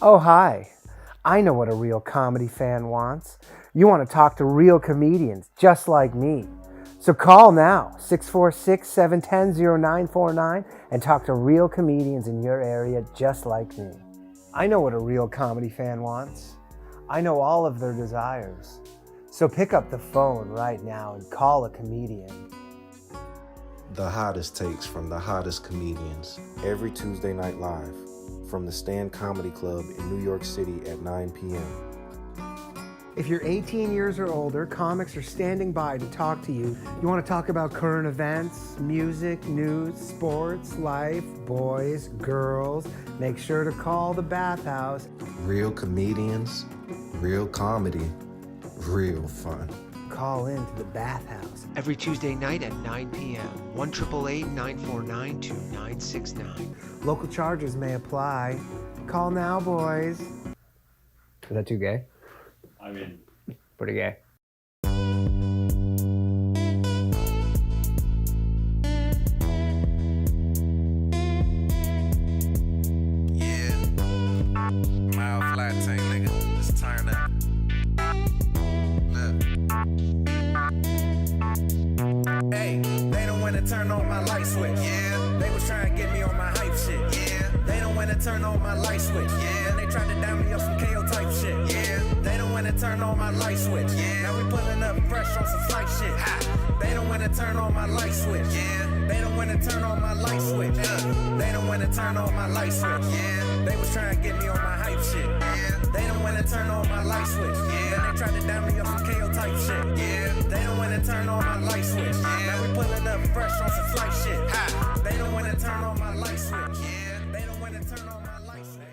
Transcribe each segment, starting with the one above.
Oh, hi. I know what a real comedy fan wants. You want to talk to real comedians just like me. So call now, 646-710-0949, and talk to real comedians in your area just like me. I know what a real comedy fan wants. I know all of their desires. So pick up the phone right now and call a comedian. The hottest takes from the hottest comedians every Tuesday night live from the Stand Comedy Club in New York City at 9 p.m. If you're 18 years or older, comics are standing by to talk to you. You want to talk about current events, music, news, sports, life, boys, girls, make sure to call the Bathhouse. Real comedians, real comedy, real fun. Call in to the Bathhouse. Every Tuesday night at 9 p.m. 1-888-949-2969. Local charges may apply. Call now, boys. Is that too gay? I mean, Pretty gay. Yeah. Mild flat tank, nigga. Just turn up. Look. Hey, they don't wanna turn on my light switch. Yeah. They was trying to get me on my hype shit. Yeah. They don't wanna turn on my light switch. Yeah. And they tried to down me up some KO type shit. Yeah. They don't wanna turn on my light switch. Yeah. Now we pulling up fresh on some flight shit. Ha. They don't wanna turn on my light switch. Yeah. They don't wanna turn on my light switch. They don't wanna turn on my light switch. Yeah. They was trying to get me on my hype shit. Yeah. They don't wanna turn on my light switch. Yeah. Then they tried to down me up some KO type shit. Yeah. They don't wanna turn on my light switch. Yeah. Now we pulling up fresh on some flight shit. Ha. They don't wanna turn on my light switch. Yeah. They don't wanna turn on my light switch.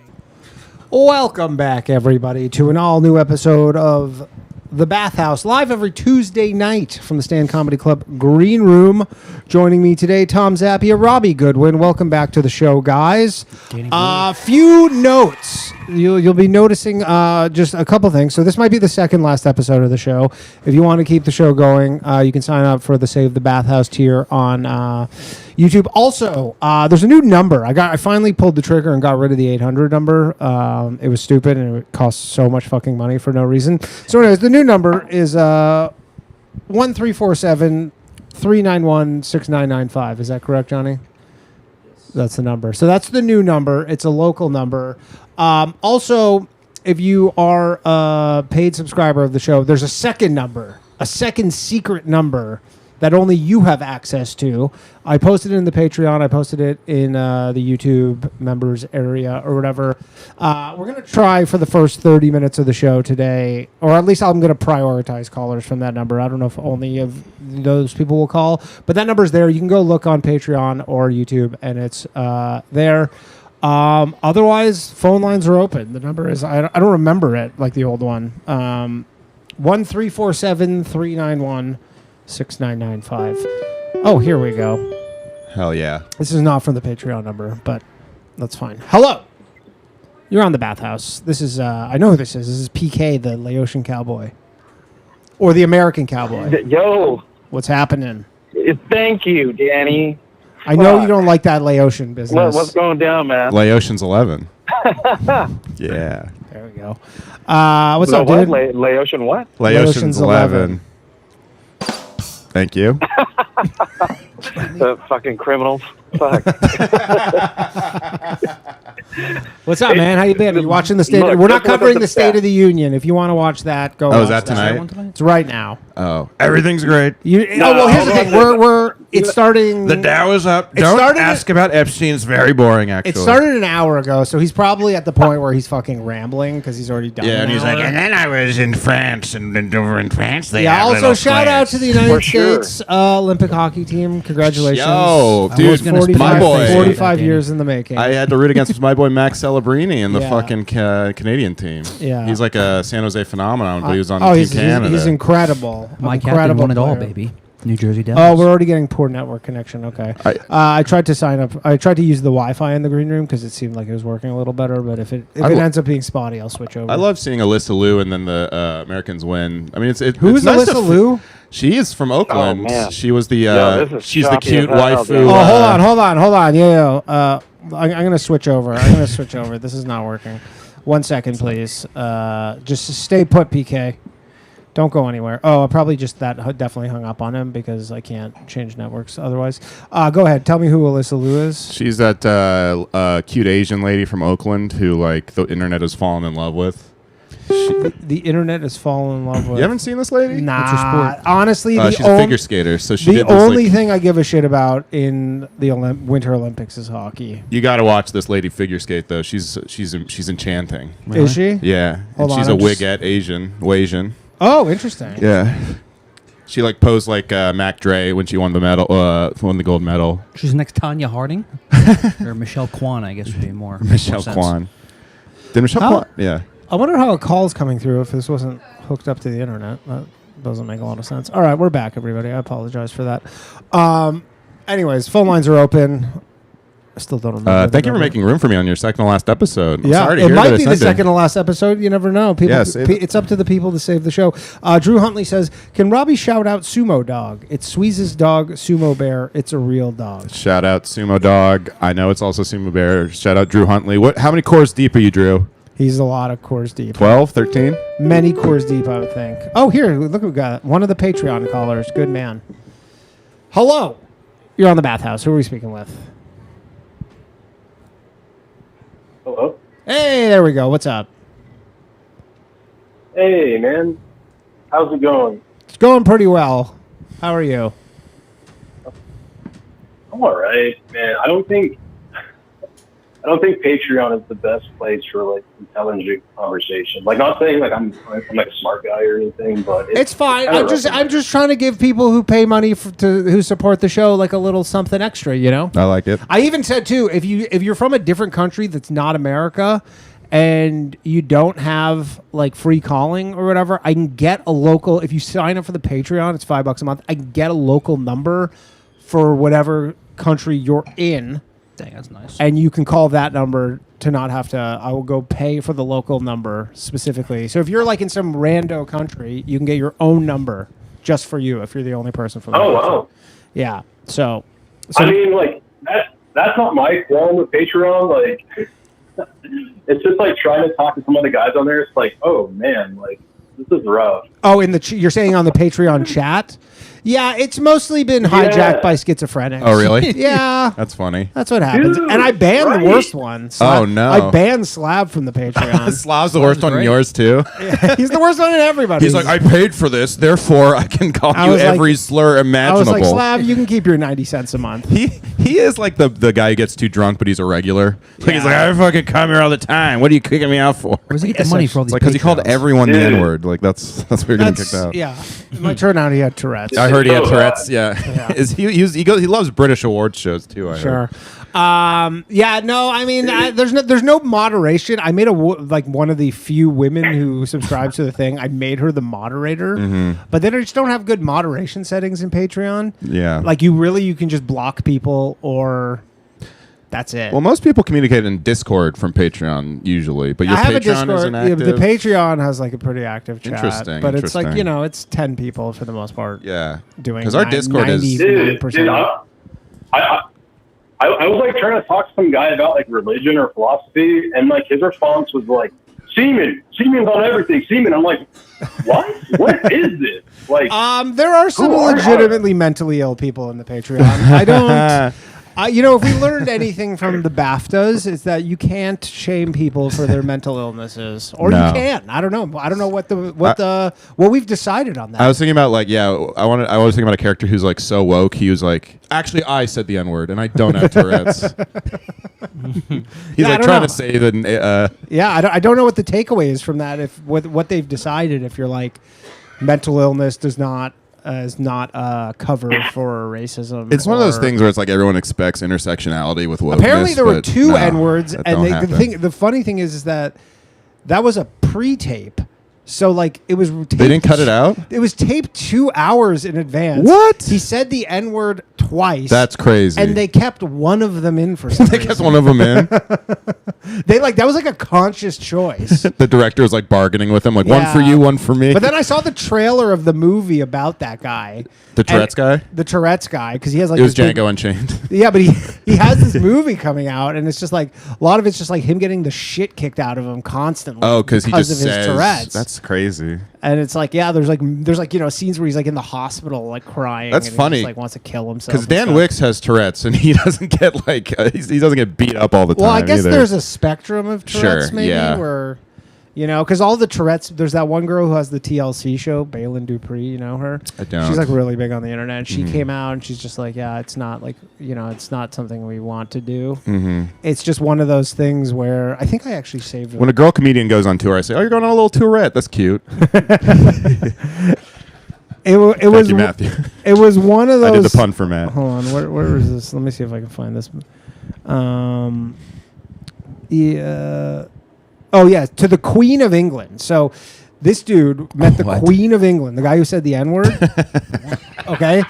Welcome back, everybody, to an all-new episode of The Bathhouse, live every Tuesday night from the Stand Comedy Club Green Room. Joining me today, Tom Zappia, Robbie Goodwin. Welcome back to the show, guys. Few notes. You'll be noticing just a couple things. So this might be the second last episode of the show. If you want to keep the show going, you can sign up for the Save the Bathhouse tier on YouTube. Also, there's a new number. I finally pulled the trigger and got rid of the 800 number. It was stupid and it cost so much fucking money for no reason. So anyways, the new number is 1347-391-6995. Is that correct, Johnny? That's the number. So that's the new number. It's a local number. Also, if you are a paid subscriber of the show, there's a second number, a second secret number that only you have access to. I posted it in the Patreon. I posted it in the YouTube members area or whatever. We're going to try for the first 30 minutes of the show today, or at least I'm going to prioritize callers from that number. I don't know if only of those people will call, but that number's there. You can go look on Patreon or YouTube, and it's there. Otherwise, phone lines are open. The number is, I don't remember it like the old one. 1-347-391-6995. Oh, here we go. hell yeah. This is not from the Patreon number, but that's fine. Hello. You're on the Bathhouse. This is, I know who this is. This is PK, the Laotian Cowboy. Or the American Cowboy. Yo, What's happening? thank you, Danny. I know you don't like that Laotian business. What's going down, man? Laotian's 11. Yeah. There we go. What's up, dude? Laotian what? Laotian's 11. Thank you. The fucking criminals. Fuck. What's up, man? How you been? Are you watching the state? We're not covering the State of the Union. If you want to watch that, go. Oh, is that tonight? It's right now. Oh, everything's great. Well, here's the thing. It's starting. The Dow is up. Don't ask about Epstein. It's very boring, actually. It started an hour ago, so he's probably at the point where he's fucking rambling because he's already done. Yeah, and he's like, and then I was in France, and over in France they have also little shout out to the United sure. States Olympic hockey team. Congratulations. Yo, dude, 45 years in the making. I had to root against my boy Max Celebrini in the Yeah. fucking Canadian team. Yeah. He's like a San Jose phenomenon, but he was on Team he's Canada. He's incredible. My captain Incredible won it all, player. baby. New Jersey Devils. Oh, we're already getting poor network connection. Okay. I tried to sign up. I tried to use the Wi-Fi in the green room because it seemed like it was working a little better. But if it ends up being spotty, I'll switch over. I love seeing Alyssa Liu and then the Americans win. I mean, Who's nice Alyssa Liu? She is from Oakland. man. She was the she's the choppy cute as hell, waifu. dude. Oh, hold on. Yeah. I'm gonna switch over. This is not working. 1 second, please. Just stay put, PK. Don't go anywhere. Oh, I probably just definitely hung up on him because I can't change networks otherwise. Go ahead. Tell me who Alyssa Liu is. She's that cute Asian lady from Oakland who like the internet has fallen in love with. The internet has fallen in love with. You haven't seen this lady? Nah. Honestly, she's a figure skater. So she the did this, only thing I give a shit about in the Winter Olympics is hockey. You got to watch this lady figure skate though. She's enchanting. Is she? Yeah. Hold and she's on, a Wigette Asian. Oh, interesting. Yeah. She like posed like Mac Dre when she won the medal, won the gold medal. She's next Tanya Harding or Michelle Kwan, I guess would be more. Michelle more Kwan. Did Michelle Kwan? Yeah. I wonder how a call's coming through if this wasn't hooked up to the internet. That doesn't make a lot of sense. All right, we're back, everybody. I apologize for that. Anyways, phone lines are open. I still don't remember. Thank you for making room for me on your second to last episode. Yeah, sorry to it hear might that be the ended. second to last episode. You never know. People, Yes, it's up to the people to save the show. Drew Huntley says, "Can Robbie shout out Sumo Dog? It's Sweeze's dog, Sumo Bear. It's a real dog." Shout out Sumo Dog. I know it's also Sumo Bear. Shout out Drew Huntley. How many cores deep are you, Drew? He's a lot of cores deep. 12, 13? Many cores deep, I would think. Oh, here, look, we got one of the Patreon callers. Good man. Hello. You're on the Bathhouse. Who are we speaking with? Hello? Hey, there we go. What's up? Hey, man. How's it going? It's going pretty well. How are you? I'm all right, man. I don't think Patreon is the best place for like intelligent conversation. Like, not saying like I'm like a smart guy or anything, but It's fine. I'm just trying to give people who pay money who support the show like a little something extra, you know? I like it. I even said too, if you're from a different country that's not America and you don't have like free calling or whatever, I can get a local. If you sign up for the Patreon, it's $5 a month. I can get a local number for whatever country you're in. Dang, that's nice. And you can call that number to not have to. I will go pay for the local number specifically. So if you're like in some rando country, you can get your own number just for you if you're the only person from. Oh, wow. Yeah. So I mean, like that's not my qualm with Patreon. Like, it's just like trying to talk to some of the guys on there. It's like, oh man, like this is rough. Oh, you're saying on the Patreon chat? Yeah, it's mostly been hijacked by schizophrenics. Oh, really? Yeah. That's funny. That's what happens. Dude, and I banned the worst one. Oh, no. I banned Slav from the Patreon. Slav's the worst one in yours, too. He's the worst one in everybody. He's like, I paid for this, therefore I can call you every slur I imaginable. was like, Slav, you can keep your 90 cents a month. He is like the guy who gets too drunk, but he's a regular. Like, he's like, I fucking come here all the time. What are you kicking me out for? Where's he get the money for all these? It's like because he called Patreons? everyone the N-word. Like that's where you're getting kicked out. Yeah. It might turn out he had Tourette's. I heard he had Tourette's. Yeah. Is he loves British awards shows too. I heard. Yeah. No. I mean, there's no moderation. I made one of the few women who subscribes to the thing. I made her the moderator, but then I just don't have good moderation settings in Patreon. Yeah. Like you can just block people or. That's it. Well, most people communicate in Discord from Patreon usually, but your I have Patreon a Discord. isn't active. The Patreon has like a pretty active chat. Interesting, But it's like, interesting. it's 10 people for the most part. Yeah. Doing Because our Discord is. Dude, I was like trying to talk to some guy about like religion or philosophy, and like his response was like, semen's on everything, semen. I'm like, what is this? Like, there are some legitimately mentally ill people in the Patreon. I don't. If we learned anything from the BAFTAs, it's that you can't shame people for their mental illnesses, or you can. I don't know. I don't know what we've decided on that. I was thinking about I was thinking about a character who's like so woke. He was like, actually, I said the N-word, and I don't have Tourette's. He's like trying to say that. I don't know what the takeaway is from that. If what they've decided, if you're like mental illness is not a cover for racism. It's one of those things where it's like everyone expects intersectionality with wokeness. Apparently, there were two N-words, and don't happen. the funny thing is that was a pre-tape. So like it was. They didn't cut it out? It was taped 2 hours in advance. What? He said the N-word twice. That's crazy. And they kept one of them in for some They reason. kept one of them in. That was like a conscious choice. The director was like bargaining with him, like one for Yeah. you, one for me. But then I saw the trailer of the movie about that guy. The Tourette's guy? The Tourette's guy, because he has like It was this big- Django Unchained. Yeah, but he has this movie coming out, and it's just like a lot of it's just like him getting the shit kicked out of him constantly. Oh, because he just of his says Tourette's. that's crazy. And it's like, yeah, there's like scenes where he's like in the hospital like crying. That's and funny. He just, like wants to kill himself. Because and Dan stuff. Wicks has Tourette's, and he doesn't get like he doesn't get beat up all the time. Well, I guess either. there's a spectrum of Tourette's, Sure, maybe yeah. where. Because all the Tourette's, there's that one girl who has the TLC show, Bailyn Dupree, you know her? I don't. She's like really big on the internet. And she came out and she's just like, yeah, it's not like, it's not something we want to do. Mm-hmm. It's just one of those things where I think I actually saved it. When a girl comedian goes on tour, I say, "Oh, you're going on a little Tourette. That's cute." It was you, Matthew. It was one of those. I did the pun for Matt. Hold on, where is this? Let me see if I can find this. Yeah. Oh yeah, to the Queen of England. So this dude met the What? Queen of England, the guy who said the N-word. Okay.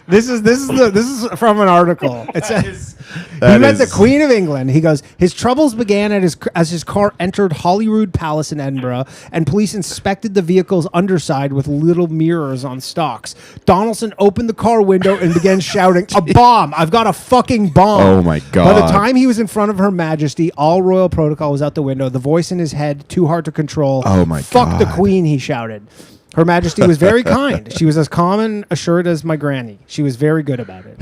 This is from an article. It says he met the Queen of England. He goes, his troubles began as his car entered Holyrood Palace in Edinburgh, and police inspected the vehicle's underside with little mirrors on stalks. Donaldson opened the car window and began shouting, "A bomb! I've got a fucking bomb!" Oh my God. By the time he was in front of Her Majesty, all royal protocol was out the window. The voice in his head too hard to control. Oh my Fuck the God. Queen! He shouted. Her Majesty was very kind. She was as calm and assured as my granny. She was very good about it.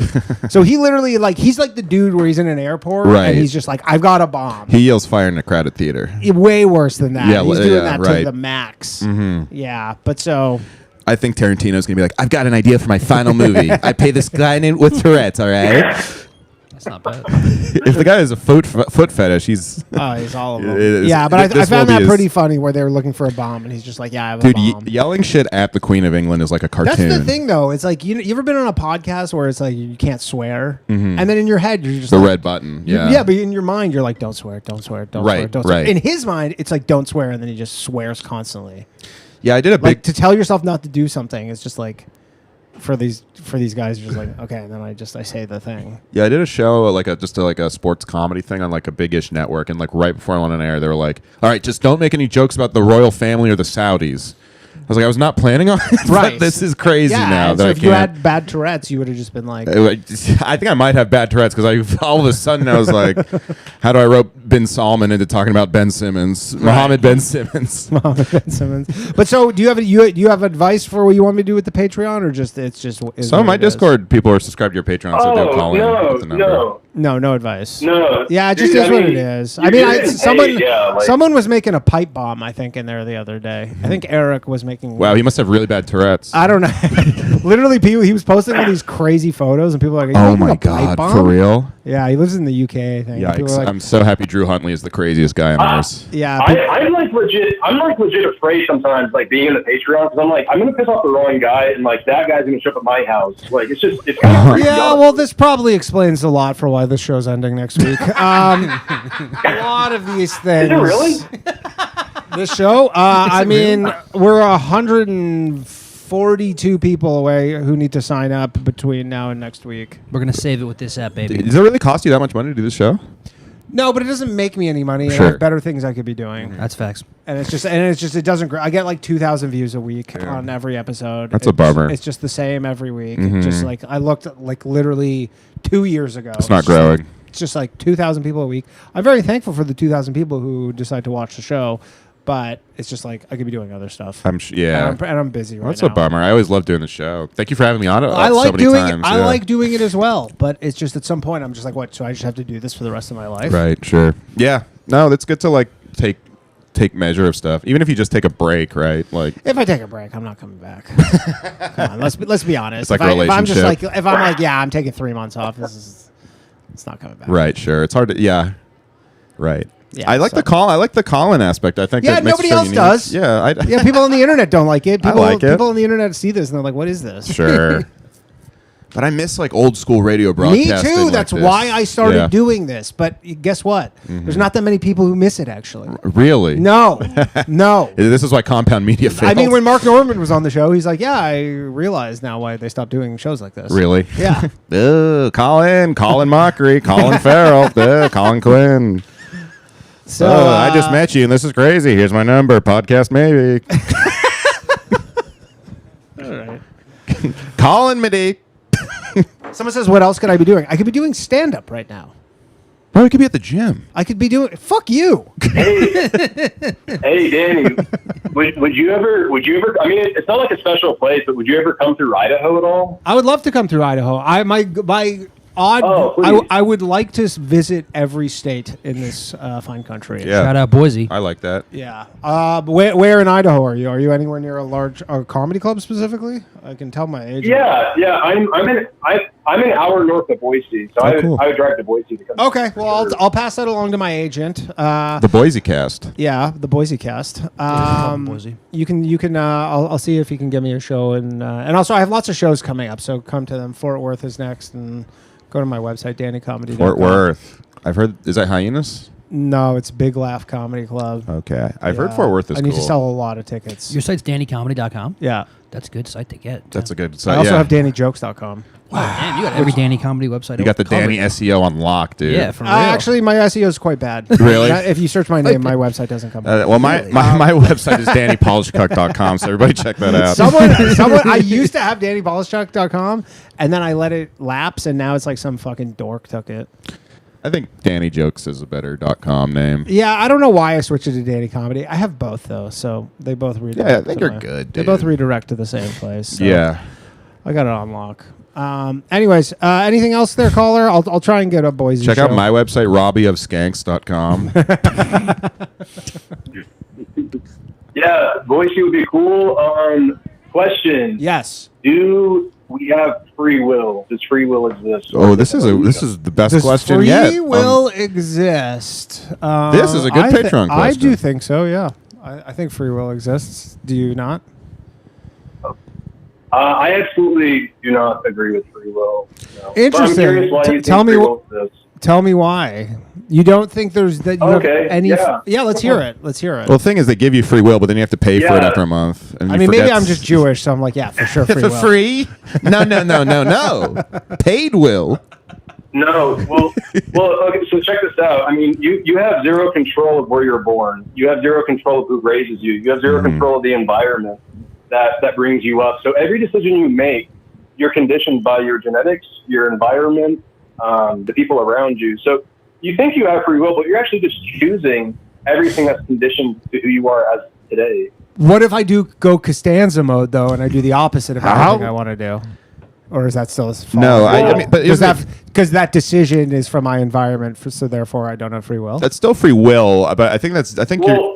So he literally, he's like the dude where he's in an airport Right. and he's just like, I've got a bomb. He yells fire in a crowded theater. Way worse than that. Yeah, He's doing yeah, that right. to the max. Mm-hmm. Yeah, but so... I think Tarantino's gonna be like, "I've got an idea for my final movie. I pay this guy with Tourette's. All right." That's not bad. If the guy has a foot fetish, he's he's all of them. It is- Yeah, but I this found will be that his- pretty funny where they were looking for a bomb and he's just like, yeah, I have dude. a bomb. Yelling shit at the Queen of England is like a cartoon. That's the thing, though. It's like, you ever been on a podcast where it's like you can't swear? Mhm. And then in your head, you're just The like, red button. you- Yeah. Yeah, but in your mind, you're like, don't swear, don't swear, don't Right, swear, don't right. swear. In his mind, it's like, don't swear, and then he just swears constantly. Yeah, I did a Like, big. to tell yourself not to do something is just like, for these guys, you're just like, okay, and then I say the thing. Yeah, I did a show like a sports comedy thing on like a big-ish network, and like right before I went on air, they were like, "All right, just don't make any jokes about the royal family or the Saudis." I was like, I was not planning on it. Right. But this is crazy Yeah, now and that so I if you can't. had bad Tourette's, you would have just been like, I think I might have bad Tourette's because all of a sudden I was like, how do I rope Ben Salman into talking about Ben Simmons, Mohammed Ben Simmons? Mohammed Ben Simmons. But so, do you have advice for what you want me to do with the Patreon, or just is Some of what my it is? Discord people are subscribed to your Patreon, so they'll call in with the number. No advice. No. Yeah, it just Dude, is I what mean, it is. you're I mean, getting paid, someone was making a pipe bomb, I think, in there the other day. I think Eric was making. Wow, he must have really bad Tourette's. I don't know. Literally, he was posting all these crazy photos, and people are like, "Are you Oh making my a pipe God, bomb?" for real? Yeah, he lives in the UK, I think. People Yikes! are like, I'm so happy Drew Huntley is the craziest guy on earth. yeah, I'm like legit afraid sometimes, like being in the Patreon, because I'm like, I'm gonna piss off the wrong guy, and like that guy's gonna show up at my house. Like it's kind of freaky, yeah, honestly. well, this probably explains a lot for why this show's ending next week. A lot of these things. Is it really? This show? I mean, we're 142 people away who need to sign up between now and next week. We're gonna save it with this app, baby. Does it really cost you that much money to do this show? No, but it doesn't make me any money. Sure. I have better things I could be doing. That's facts. And it doesn't grow. I get like 2,000 views a week on every episode. That's a bummer. It's just the same every week. Mhm. Just like I looked like literally 2 years ago. It's not just growing. like- it's just like 2,000 people a week. I'm very thankful for the 2,000 people who decide to watch the show, but it's just like I could be doing other stuff. Yeah. And I'm busy right That's now. a bummer. I always love doing the show. Thank you for having me on it. I so like many doing times. it. I yeah. like doing it as well, but it's just at some point I'm just like, what? So I just have to do this for the rest of my life? Right. Sure. Yeah. No, it's good to like take measure of stuff, even if you just take a break, right? Like If I take a break, I'm not coming back. Come on, let's be honest. It's like if a I'm just like, relationship. if I'm like, yeah, I'm taking 3 months off. It's not coming back. right. Sure. It's hard to. Yeah. Right. Yeah, I like so- the call. I like the call-in aspect. I think. Yeah, that makes nobody the show else unique. does. Yeah. Yeah, people on the internet don't like it. People, like it. People on the internet see this and they're like, "What is this?" Sure. But I miss like old school radio Me broadcasting. too. like That's this. why I started Yeah. doing this. But guess what? There's not that many people who miss it, actually. Really? No. No. This is why Compound Media failed. I mean, when Mark Norman was on the show, he's like, yeah, I realize now why they stopped doing shows like this. Really? Yeah. Colin Mockery, Colin Farrell, Colin Quinn. So I just met you, and this is crazy. Here's my number. Podcast maybe. All right. Colin Midi. Someone says, what else could I be doing? I could be doing stand-up right now. Bro, you could be at the gym. I could be doing... Fuck you. Hey, Danny, would you ever? I mean, it's not like a special place, but would you ever come through Idaho at all? I would love to come through Idaho. I would like to visit every state in this fine country. Yeah. Shout out Boise. I like that. Yeah. Where in Idaho are you? Are you anywhere near a large comedy club specifically? I can tell my age. Yeah. I'm an hour north of Boise, so cool. I would drive to Boise to come. Okay. Well, I'll pass that along to my agent. The Boise Cast. Yeah, the Boise Cast. Boise. You can. I'll see if he can get me a show, and also I have lots of shows coming up, so come to them. Fort Worth is next, and go to my website, DannyComedy.com. Fort Worth. I've heard. Is that Hyenas? No, it's Big Laugh Comedy Club. Okay. I've heard Fort Worth is I need cool. to sell a lot of tickets. Your site's DannyComedy.com? Yeah. That's a good site to get. That's a good I site. also yeah. have DannyJokes.com. Wow. Damn, you got every Danny Comedy website. You got the covered. Danny SEO on lock, dude. Yeah, for real. Actually, my SEO is quite bad. Really? If you search my name, my website doesn't come up. Well, my website is DannyPolishcook.com, so everybody check that out. Someone, I used to have DannyPolishcook.com, and then I let it lapse, and now it's like some fucking dork took it. I think Danny Jokes is a better .com name. Yeah, I don't know why I switched it to Danny Comedy. I have both, though, so they both redirect. Yeah, I think you're good, They dude. both redirect to the same place. So Yeah. I got it on lock. Anyways, anything else there, caller? I'll try and get a Boise Check show. out my website, robbieofskanks.com. Yeah, Boise would be cool. Question. Yes. Do we have free will? Does free will exist? Oh, this is the best Does question free yet. will exist? This is a good Patreon I question. do think so, yeah. I think free will exists. Do you not? I absolutely do not agree with free will. No. Interesting. But I'm curious why you Tell think me free wh- will exists. Tell me why. You don't think there's that you Okay, have any... yeah. Let's hear it. Let's hear it. Well, the thing is, they give you free will, but then you have to pay for it Yeah. after a month. And I you mean, maybe forget- I'm just Jewish, so I'm like, yeah, for sure free For will. free? No. Paid will. No, well, okay. So check this out. I mean, you have zero control of where you're born. You have zero control of who raises you. You have zero control of the environment that brings you up. So every decision you make, you're conditioned by your genetics, your environment, the people around you. So you think you have free will, but you're actually just choosing everything that's conditioned to who you are as today. What if I do go Costanza mode, though, and I do the opposite of How? everything I want to do? Or is that still as far? No, I mean, but because that decision is from my environment, so therefore I don't have free will. that's still free will, but I think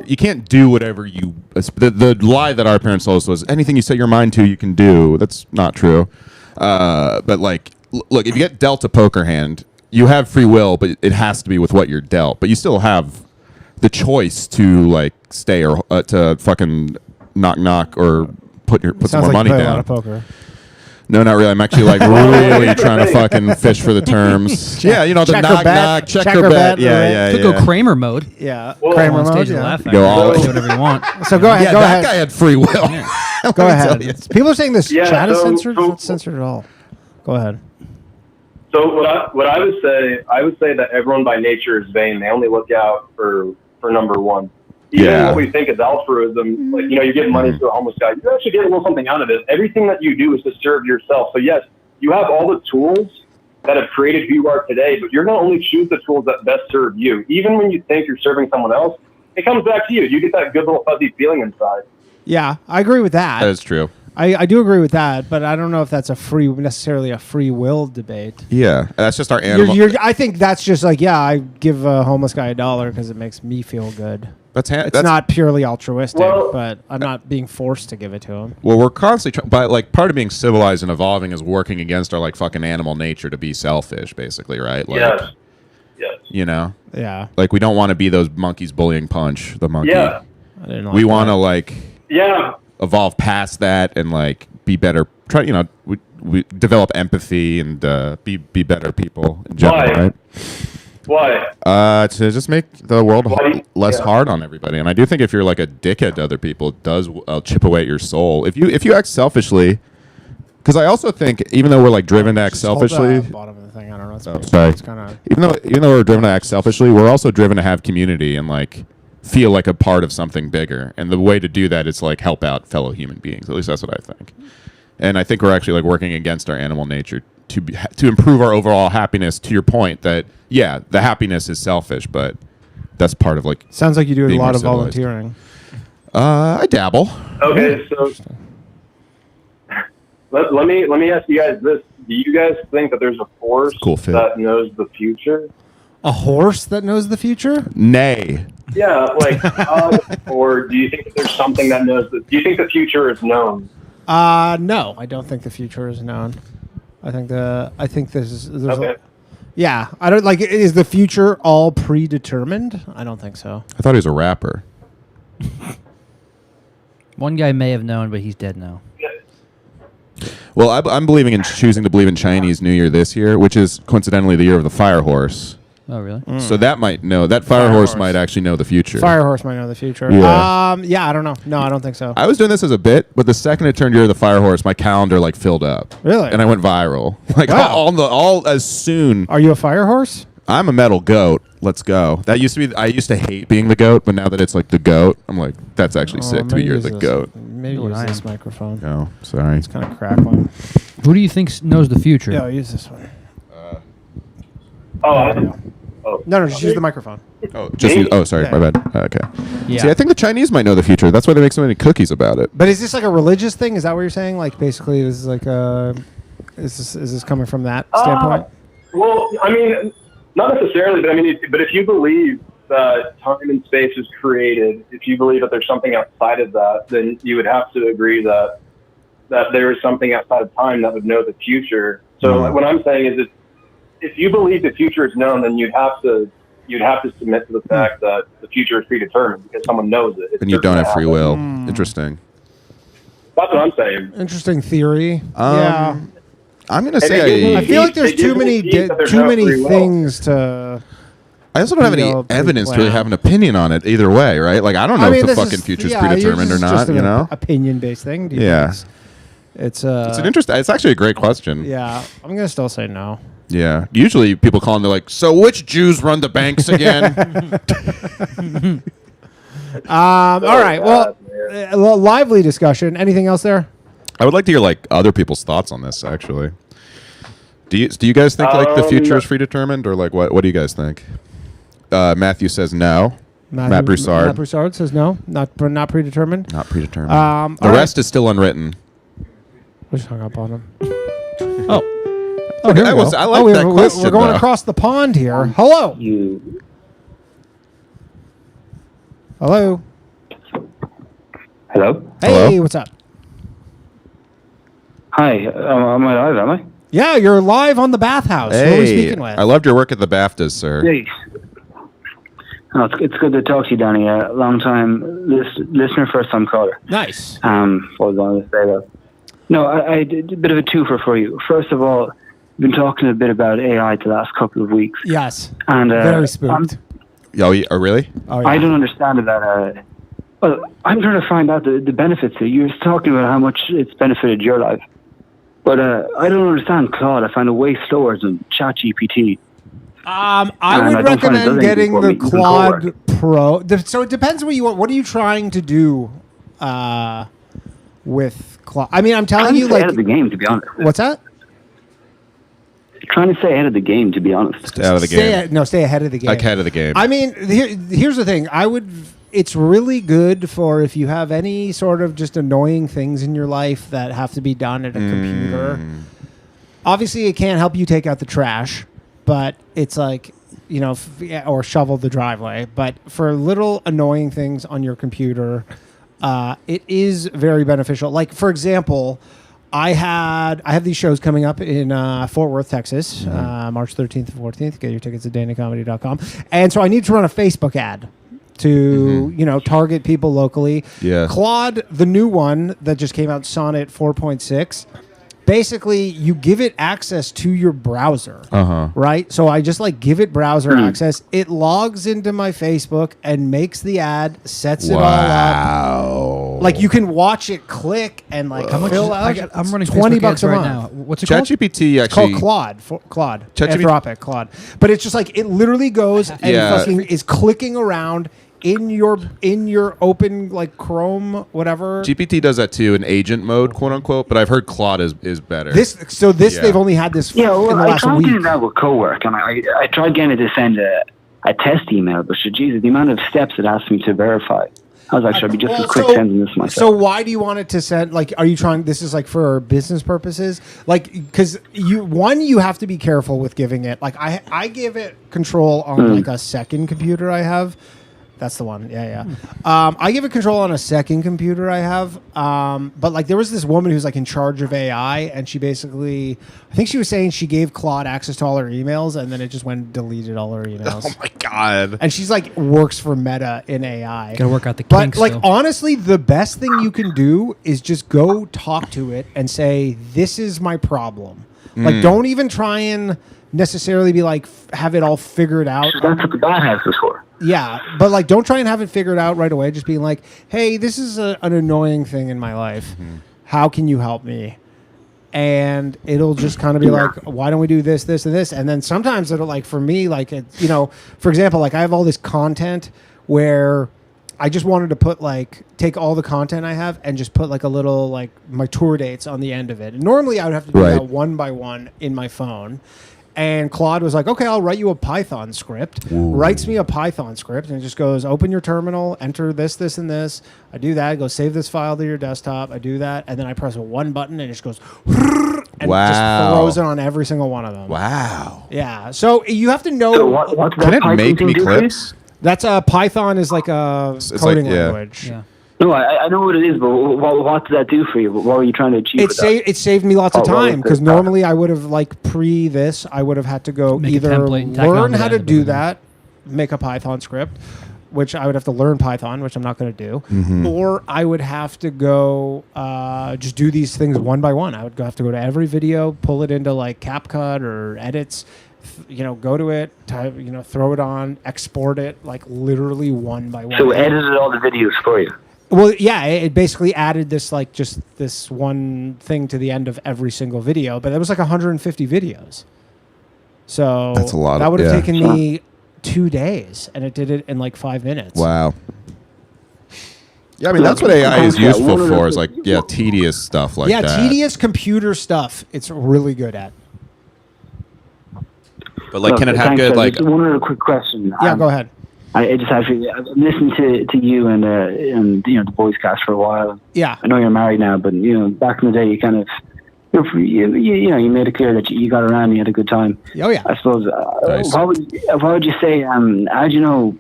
you can't do whatever you. The lie that our parents told us was anything you set your mind to, you can do. That's not true. But like, look, if you get dealt a poker hand, you have free will, but it has to be with what you're dealt. But you still have the choice to like stay or to fucking knock or put some Sounds more like money you play a lot down. of poker. No, not really. I'm actually like really trying to fucking fish for the terms. Yeah, you know, the Check or knock, bet. knock, check Check or or bet. bet, Yeah, right? Could go Kramer mode. Yeah, Well, Kramer On mode. stage and Yeah. laugh. Go all Do whatever you want. So go ahead. Yeah, go that ahead. guy had free will. Go Let me ahead. tell you. People are saying this Yeah, chat is so- censored. so- It's not censored at all. Go ahead. So what I would say that everyone by nature is vain. They only look out for number one. Even Yeah. what we think is altruism, like, you give money to a homeless guy, you actually get a little something out of it. Everything that you do is to serve yourself. So yes, you have all the tools that have created who you are today, but you're going to only choose the tools that best serve you. Even when you think you're serving someone else, it comes back to you. You get that good little fuzzy feeling inside. Yeah, I agree with that. That is true. I do agree with that, but I don't know if that's necessarily a free will debate. Yeah, that's just our animal. I think that's just like, yeah, I give a homeless guy $1 because it makes me feel good. It's not purely altruistic, Well- but I'm not being forced to give it to him. Well, we're constantly but like part of being civilized and evolving is working against our like fucking animal nature to be selfish, basically, right? Like, Yes. you know, Yeah. like we don't want to be those monkeys bullying Punch, the monkey. Yeah. I didn't like We that. want to like Yeah. evolve past that and like be better. We we develop empathy and be better people in general, Why? right? Why? To just make the world Why? less Yeah. hard on everybody. And I do think if you're like a dickhead to other people, it does chip away at your soul. If you act selfishly, because I also think even though we're like driven to act Just hold selfishly, the bottom of the thing. I don't know. It's oh, sorry. It's kind of. even though we're driven to act selfishly, we're also driven to have community and like feel like a part of something bigger. And the way to do that is like help out fellow human beings. At least that's what I think. And I think we're actually like working against our animal nature to improve our overall happiness. To your point that the happiness is selfish, but that's part of like. Sounds like you do a being lot more of civilized. volunteering. I dabble. Okay, so let me ask you guys this: do you guys think that there's a force Cool fit. that knows the future? A horse that knows the future? Nay. Yeah, like, or do you think that there's something that knows that? Do you think the future is known? No, I don't think the future is known. I think there's Okay. yeah, I don't like. Is the future all predetermined? I don't think so. I thought he was a rapper. One guy may have known, but he's dead now. Well, I'm believing in choosing to believe in Chinese New Year this year, which is coincidentally the year of the fire horse. Oh, really? So that might know that fire horse might actually know the future. Fire horse might know the future. Yeah. Yeah, I don't know. No, I don't think so. I was doing this as a bit, but the second it turned year of the fire horse, my calendar like filled up. Really? And I went viral. Like Wow. all as soon. Are you a fire horse? I'm a metal goat. Let's go. That used to be. I used to hate being the goat, but now that it's like the goat, I'm like, that's actually sick to be you're the goat. Maybe What use I this am. microphone. Oh, sorry. It's kind of crackling. Who do you think knows the future? Yeah, I'll use this one. No, just use the microphone. Oh, sorry, Yeah. my bad. Okay. Yeah. See, I think the Chinese might know the future. That's why they make so many cookies about it. But is this like a religious thing? Is that what you're saying? Like basically, this is like is this coming from that standpoint? Well, I mean, not necessarily, but I mean, but if you believe that time and space is created, if you believe that there's something outside of that, then you would have to agree that there is something outside of time that would know the future. So what I'm saying is that if you believe the future is known, then you'd have to submit to the fact that the future is predetermined because someone knows it. It's And you just don't gonna have free happen. will. Interesting. That's what I'm saying. Interesting theory. Yeah. I'm gonna And say I feel like there's It gives too many me peace that there's no free will. things to. I also don't have any you know, evidence to really have an opinion on it either way, right? Like I don't know if the this fucking is- future's yeah, predetermined or yours is not. just You an know? opinion-based thing. Do you Yeah. think it's It's an interesting. It's actually a great question. Yeah, I'm gonna still say no. Yeah. Usually people call and they're like, "So which Jews run the banks again?" All right. Well, lively discussion. Anything else there? I would like to hear like other people's thoughts on this. Actually, do you guys think like the future is predetermined or like what do you guys think? Matthew says no. Matt Broussard. Matt Broussard says no, not predetermined. Not predetermined. The the rest is still unwritten. We just hung up on him. Oh, Oh, here we go. I like that we're question, going though. across the pond here. Hello. Hello. Hello? Hey, Hello? what's up? Hi, am I live, am I? Yeah, you're live on the Bathhouse. Who are we Hey, speaking with? I loved your work at the BAFTAs, sir. Hey. No, it's good to talk to you, Danny. Long time listener, first time caller. Nice. What was I going to say that? No, I did a bit of a twofer for you. First of all, we've been talking a bit about AI the last couple of weeks. Yes. And Very spooked. Oh, really? Oh, yeah. I don't understand about well, I'm trying to find out the benefits. You're talking about how much it's benefited your life. But I don't understand Claude. I find it way slower than ChatGPT. I And would I don't find it does recommend getting anything the for me, even Claude Pro. So it depends what you want. What are you trying to do with Claude? I mean, I'm telling you, stay like, ahead of the game, to be honest. what's that? Trying to stay ahead of the game, to be honest. Stay out of the game. Stay ahead of the game. Like ahead of the game. I mean, here's the thing. It's really good for if you have any sort of just annoying things in your life that have to be done at a computer. Obviously, it can't help you take out the trash, but it's like, you know, or shovel the driveway. But for little annoying things on your computer, it is very beneficial. Like, for example, I have these shows coming up in Fort Worth, Texas, March 13th and 14th. Get your tickets at dannycomedy.com. And so I need to run a Facebook ad to, you know, target people locally. Yeah. Claude, the new one that just came out, Sonnet 4.6, basically you give it access to your browser. Right? So I just like give it browser access. It logs into my Facebook and makes the ad, sets it all up. Like you can watch it click and like fill out. I'm running $20 Facebook ads a right month. now. What's it called? ChatGPT It's called actually. Claude. ChatGPT Anthropic Claude. But it's just like it literally goes and fucking is clicking around in your open like Chrome whatever. GPT does that too in agent mode, quote unquote. But I've heard Claude is better. They've only had this. Yeah, well, in the I last tried week. doing that with co-work, and I tried getting it to send a test email, but Jesus, the amount of steps it asked me to verify. I was like, should I be just as quick sending this myself? So why do you want it to send? Like, are you trying? This is like for business purposes, like because you have to be careful with giving it. Like I give it control on like a second computer I have. That's the one. Yeah. I give it control on a second computer I have. But like there was this woman who's like in charge of AI, and she basically, I think she was saying she gave Claude access to all her emails, and then it just went and deleted all her emails. Oh my god! And she's like works for Meta in AI. Gotta work out the But kinks. like still. honestly, the best thing you can do is just go talk to it and say, "This is my problem." Like, don't even try and necessarily be like have it all figured out. That's what the Bathhouse is for. Yeah, but like, don't try and have it figured out right away. Just being like, "Hey, this is an annoying thing in my life. How can you help me?" And it'll just kind of be like, "Why don't we do this, this, and this?" And then sometimes it'll like, for me, like, for example, like I have all this content where I just wanted to put like take all the content I have and just put like a little like my tour dates on the end of it. And normally I would have to do that one by one in my phone. And Claude was like, okay, I'll write you a Python script. Writes me a Python script and it just goes, open your terminal, enter this, this, and this. I do that. Go save this file to your desktop. I do that. And then I press one button and it just goes, and just throws it on every single one of them. Wow. Yeah. So you have to know. So what Can it Python make can me do for you? clips? That's Python is like a coding like, yeah. language. Yeah. No, I know what it is, but what did that do for you? What were you trying to achieve with that? It saved me lots of Oh, what was time because it? normally I would have like this. I would have had to go Make a either template and tack it learn onto how the to end of do it. that, make a Python script, which I would have to learn Python, which I'm not going to do, or I would have to go just do these things one by one. I would have to go to every video, pull it into like CapCut or edits. Go to it, type, throw it on, export it, like literally one by one. So it edited all the videos for you. Well, yeah, it basically added this like just this one thing to the end of every single video, but it was like 150 videos. So That's a lot That of- would have yeah. taken me 2 days, and it did it in like 5 minutes. Wow. Yeah, I mean that's what AI is useful for. Is like tedious stuff like that. Yeah, tedious computer stuff. It's really good at. But like, can it have Thanks, good sir. like? Just one other quick question. Yeah, go ahead. I just actually I've listened to you and the Boys Cast for a while. Yeah. I know you're married now, but back in the day, you kind of you made it clear that you got around, and you had a good time. Oh yeah. I suppose. Nice. What would you say? How do you know?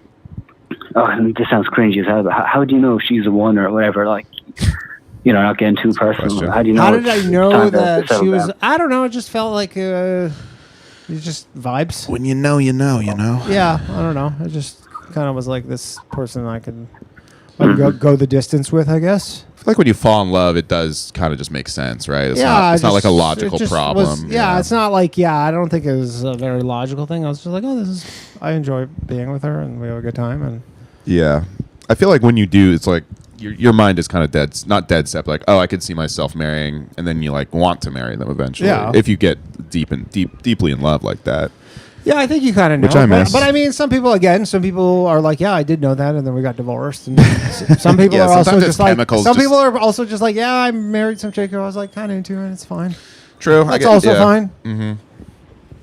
Oh, and this sounds cringy as hell, but how do you know if she's the one or whatever? Like, not getting too personal. Question. How do you know? How did I it's know time to that settle she was? down? I don't know. It just felt like it's just vibes. When you know, you know, you know. Yeah, I don't know. It just kind of was like this person I could go the distance with, I guess. I feel like when you fall in love, it does kind of just make sense, right? It's not like a logical problem. It's not like I don't think it was a very logical thing. I was just like, I enjoy being with her, and we have a good time, and Yeah, I feel like when you do, it's like your mind is kind of dead, not dead set. Like, I could see myself marrying, and then you like want to marry them eventually. Yeah. If you get deeply in love like that. yeah, I think you kind of know. Which I miss. But I mean, some people are like, yeah, I did know that, and then we got divorced. And some people Yeah, are also sometimes just it's like, chemicals, some just- people are also just like, yeah, I married some chick who I was like kind of into, and it's fine. True. That's also fine. Mm-hmm.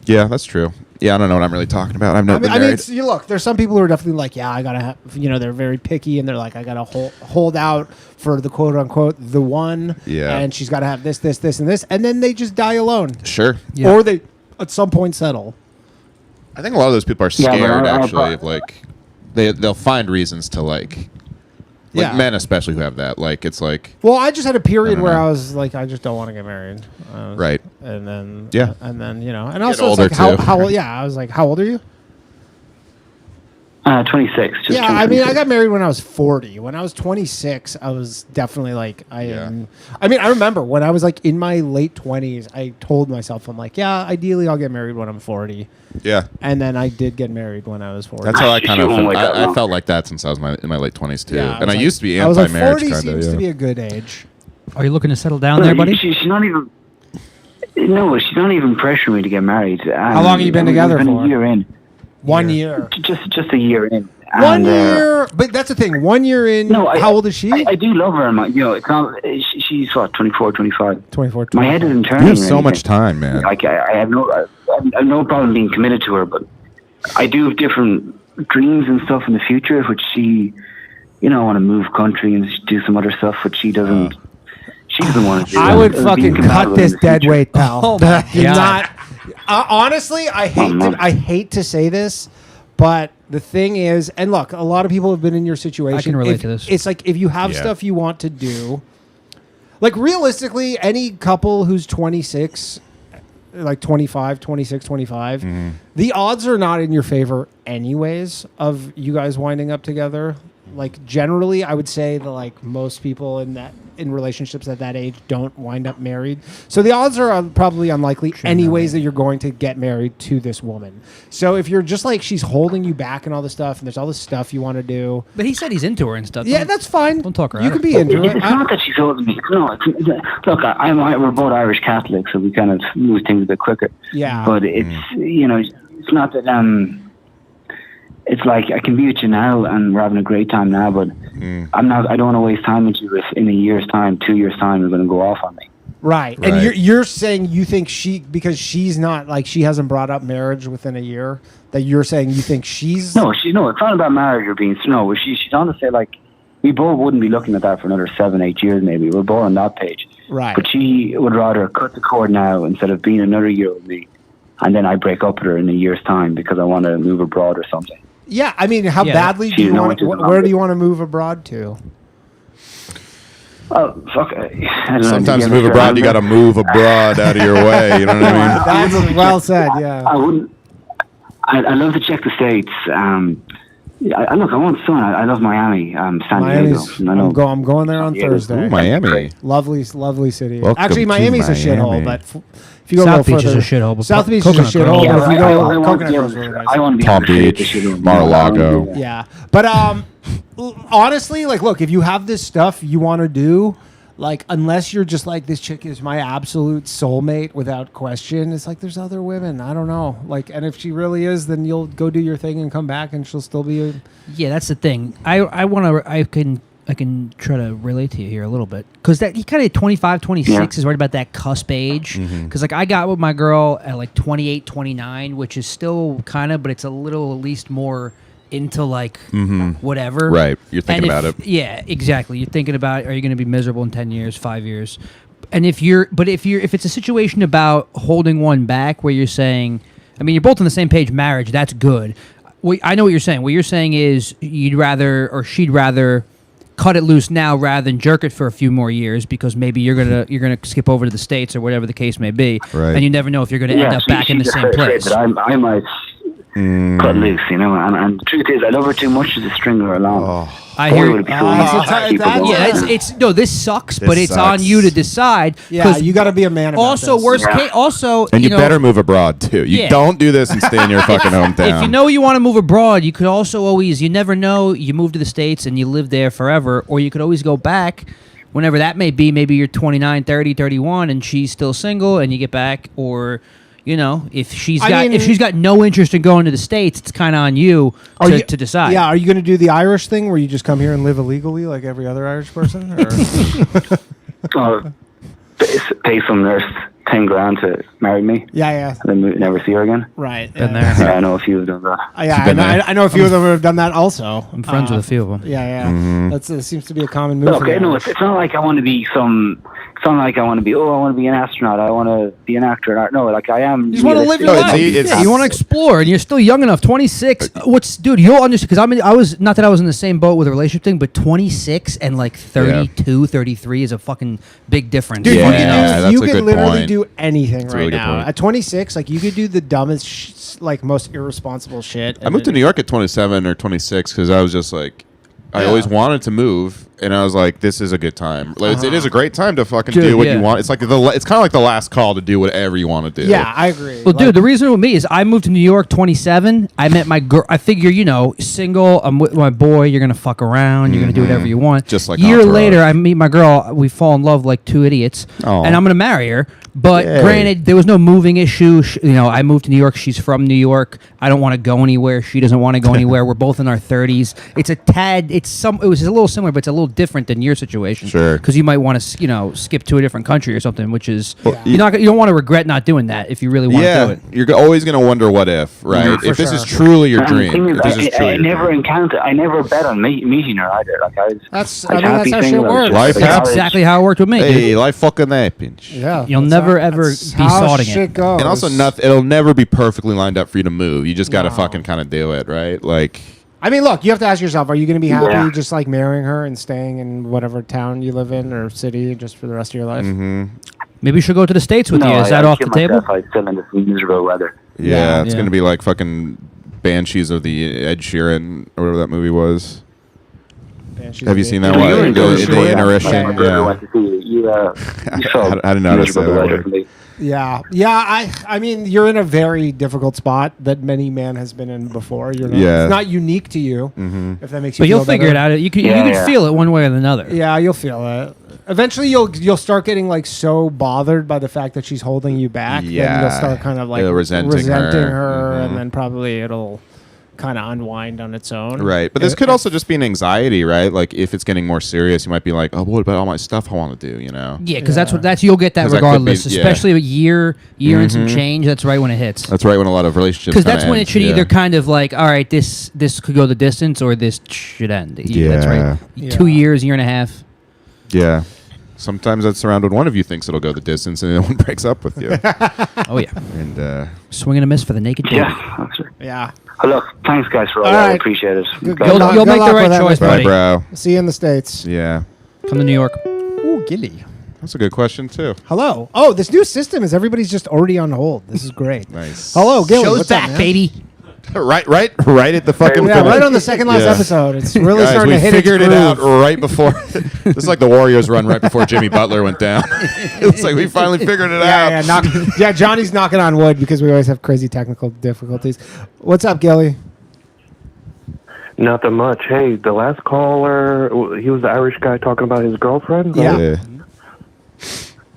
Yeah, that's true. Yeah, I don't know what I'm really talking about. I've never been married. Look, there's some people who are definitely like, yeah, I gotta have, they're very picky, and they're like, I gotta hold out for the quote unquote the one, Yeah. and she's gotta have this, this, this, and this, and then they just die alone, Sure. Yeah. or they at some point settle. I think a lot of those people are Yeah, but scared I- actually of like they'll find reasons to like Yeah. men especially who have that. Like it's like Well, I just had a period don't where know. I was like, I just don't want to get married, right. and then Yeah. and also it's older like too. how old? Yeah, I was like, how old are you? 26. Just Yeah, turned I mean, 26. I got married when I was 40. When I was 26, I was definitely like, I mean, I remember when I was like in my late 20s, I told myself, I'm like, yeah, ideally I'll get married when I'm 40. Yeah. And then I did get married when I was 40. That's how I kind of Oh my God, I no. felt like that since I was in my late 20s too. Yeah, And I was used to be I was like, anti-marriage 40 kind seems of. to be a good age. Are you looking to settle down there, buddy? She's not even. No, she's not even pressuring me to get married. How long have you been together we've been for? A year in. 1 year. Just a year in. 1 And, year. But that's the thing. 1 year in. No, how old is she? I do love her. It's not. She's what, 24, 25. 24, My head isn't turning. You have or so anything. much time, man. Like I have no problem being committed to her, but I do have different dreams and stuff in the future, which she, want to move country and do some other stuff, which she doesn't. She doesn't want to do. I would Being fucking compatible cut in this the dead future. weight, pal. Oh my Do God. not. Honestly, I hate to say this, but the thing is, and look, a lot of people have been in your situation. I can relate If- to this. It's like if you have stuff you want to do, like realistically, any couple who's 26, like 25, 26, 25, the odds are not in your favor anyways of you guys winding up together. Like generally, I would say that like most people in relationships at that age don't wind up married. So the odds are probably unlikely anyways that you're going to get married to this woman. So if you're just like she's holding you back and all this stuff, and there's all this stuff you want to do, But he said he's into her and stuff. yeah, Don't- that's fine. Don't talk her You out can of be it. into it. It's not that she's holding me. No, look, we're both Irish Catholics, so we kind of move things a bit quicker. Yeah. But it's it's not that it's like I can be with you now and we're having a great time now, but I'm not. I don't want to waste time with you if in a year's time, 2 years time, you're going to go off on me. Right. Right. And you're saying you think because she's not like she hasn't brought up marriage within a year, that you're saying you think she's No, it's not about marriage or being. No, she's on to say like we both wouldn't be looking at that for another 7-8 years maybe. We're both on that page. right. But she would rather cut the cord now instead of being another year with me, and then I break up with her in a year's time because I want to move abroad or something. Yeah, I mean, how Yeah, badly do she's you no want? interest in Where it. do you want to move abroad to? Oh, fuck. I don't know. Sometimes Did to you move ever abroad, you hear got to move abroad out of your way. You know what I mean? That's well said. Yeah. I wouldn't. I love to check the States. I want sun. I love Miami, San Miami's. Diego. I know. I'm going there on Yeah. Thursday. Ooh, Miami. Lovely city. Welcome Actually, to Miami's a shithole, Miami. but if you go South a little Beach is further, a shithole, but South Beach is a Coconut Grove. shithole. Yeah, But if you I go, want Coconut to Grove's really nice. I want to be Palm able to say Beach, this shit. Mar-a-Lago. Yeah, but honestly, like, look, if you have this stuff you want to do, like, unless you're just like, this chick is my absolute soulmate without question, it's like there's other women. I don't know, like, and if she really is, then you'll go do your thing and come back, and she'll still be. Yeah, that's the thing. I can try to relate to you here a little bit because that he kind of 25, 26 is right about that cusp age. Because like I got with my girl at like 28, 29, which is still kind of, but it's a little at least more into like whatever. Right. You're thinking And about it. Yeah, exactly. You're thinking about, are you going to be miserable in 10 years, 5 years? And if it's a situation about holding one back where you're saying, I mean, you're both on the same page, marriage, that's good. I know what you're saying. What you're saying is you'd rather, or she'd rather cut it loose now rather than jerk it for a few more years because maybe you're gonna skip over to the States or whatever the case may be, Right. and you never know if you're gonna end up back in the same place. That I might cut loose, and the truth is, I love her too much to string her along. I hear. Would it be so easy to keep her going? Yeah, it's no. This sucks, This but it's on sucks. you to decide. Yeah, 'cause you got to be a man. About Also, this. worst case. Also, And you know, better move abroad too. You Yeah. don't do this and stay in your fucking hometown. If you know you want to move abroad, you could also always. You never know. You move to the States and you live there forever, or you could always go back. Whenever that may be, maybe you're 29, 30, 31, and she's still single, and you get back, or if she's got no interest in going to the States, it's kind of on you to decide. Yeah, are you going to do the Irish thing where you just come here and live illegally like every other Irish person? Or? Pay some nurse 10 grand to marry me. Yeah. And then never see her again. Right. Been yeah. there. Yeah, I know a few of them. I know a few of them have done that also. I'm friends with a few of them. Yeah. That seems to be a common move. Look, no, it's not like I want to be some It's not like I want to be. Oh, I want to be an astronaut. I want to be an actor. No, like I am. You just want to live your life. You want to explore, and you're still young enough. 26. Dude? You'll understand because I was not that I was in the same boat with a relationship thing, but 26 and like 32, 33 is a fucking big difference. Dude, that's you a could good literally point. do anything That's a right really good now. point. At 26, like you could do the dumbest, like most irresponsible shit. I moved to New York at 27 or 26 because I was just like, I always wanted to move, and I was like, "This is a good time. Like, it is a great time to fucking Dude, do what yeah. you want. It's like it's kind of like the last call to do whatever you want to do." Yeah, I agree. Well, dude, the reason with me is I moved to New York 27. I met my girl. I figure, single. I'm with my boy. You're gonna fuck around. You're gonna do whatever you want. Just like year Entourage. later, I meet my girl. We fall in love like two idiots, Aw. and I'm gonna marry her. But Yay. granted, there was no moving issue. I moved to New York. She's from New York. I don't want to go anywhere. She doesn't want to go anywhere. We're both in our 30s. It's a tad. It was a little similar, but it's a little different than your situation. Sure. Because you might want to, skip to a different country or something, which is Yeah. you don't want to regret not doing that if you really want to do it. You're always gonna wonder what if, right? Yeah, for if this is sure. truly your And the dream, thing is, if this is truly I your never dream. I never bet on meeting her either. Like I was. That's I was happy how single. shit I was works. just Life like, happens. college. Exactly how it worked with me. Hey, dude. life fucking happens. Yeah, You'll never ever be how sodding shit it. goes. And also, it'll never be perfectly lined up for you to move. You just gotta fucking kind of do it, right? Like, I mean, look, you have to ask yourself: are you going to be happy Yeah. just like marrying her and staying in whatever town you live in or city just for the rest of your life? Maybe you should go to the States with No, you. Is that I'd off the kill table? myself. I'd still in this miserable weather. yeah, it's Yeah. gonna be like fucking Banshees of the Ed Sheeran or whatever that movie was. Have you seen that You one? were The doing shit. intermission. My brother Yeah. went to see you. You saw I didn't know how to say miserable that weather word. for me. Yeah. I mean, you're in a very difficult spot that many man has been in before. You're not, Yeah. It's not unique to you. If that makes you But you'll feel figure better. it out. You can Yeah. feel it one way or another. Yeah, you'll feel it. Eventually, you'll start getting like so bothered by the fact that she's holding you back. Then Yeah. you'll start kind of like Yeah, resenting her. Mhm. and then probably it'll kind of unwind on its own. Right, but this could also just be an anxiety, right? Like if it's getting more serious, you might be like, "Oh, what about all my stuff I want to do?" You know? Yeah, because that's you'll get that 'Cause that could regardless. be- yeah. Especially a year and some change. That's right when it hits. That's right when a lot of relationships. Because that's kinda when it end, should yeah. either kind of like, all right, this could go the distance, or this should end. That's right. Yeah. 2 years, year and a half. Yeah. Sometimes that's around when one of you thinks it'll go the distance, and the other one breaks up with you. Oh yeah, And swing and a miss for the naked baby. Yeah, that's right. Yeah. Oh, look, thanks guys for all All that. I right. appreciate it. Good- Guys, good luck- You'll good make the luck right with choice, everything. bye, buddy. bro. See you in the States. Yeah, Come to New York. Ooh, Gilly. that's a good question too. Hello. Oh, this new system is everybody's just already on hold. This is great. Nice. Hello, Gilly. Show's What's up, back, man? baby. right at the fucking. Yeah, finish. right on the second last Yeah. episode. It's really Guys, starting we to hit figured its it out groove. right before. This is like the Warriors run right before Jimmy Butler went down. It's like we finally figured it out. Yeah, Johnny's knocking on wood because we always have crazy technical difficulties. What's up, Gilly? Nothing much. Hey, the last caller, he was the Irish guy talking about his girlfriend. Yeah. Yeah.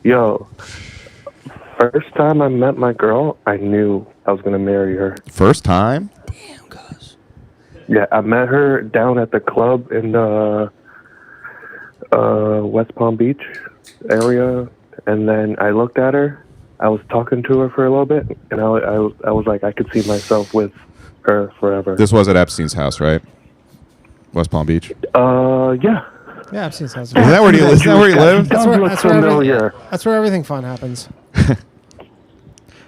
Yo, first time I met my girl, I knew I was going to marry her. First time. Yeah, I met her down at the club in West Palm Beach area, and then I looked at her. I was talking to her for a little bit, and I was like, I could see myself with her forever. This was at Epstein's house, right? West Palm Beach. Yeah. Yeah, I've seen South. Isn't that where he lives? Isn't that where he lives? That's where, Look familiar. that's where everything fun happens.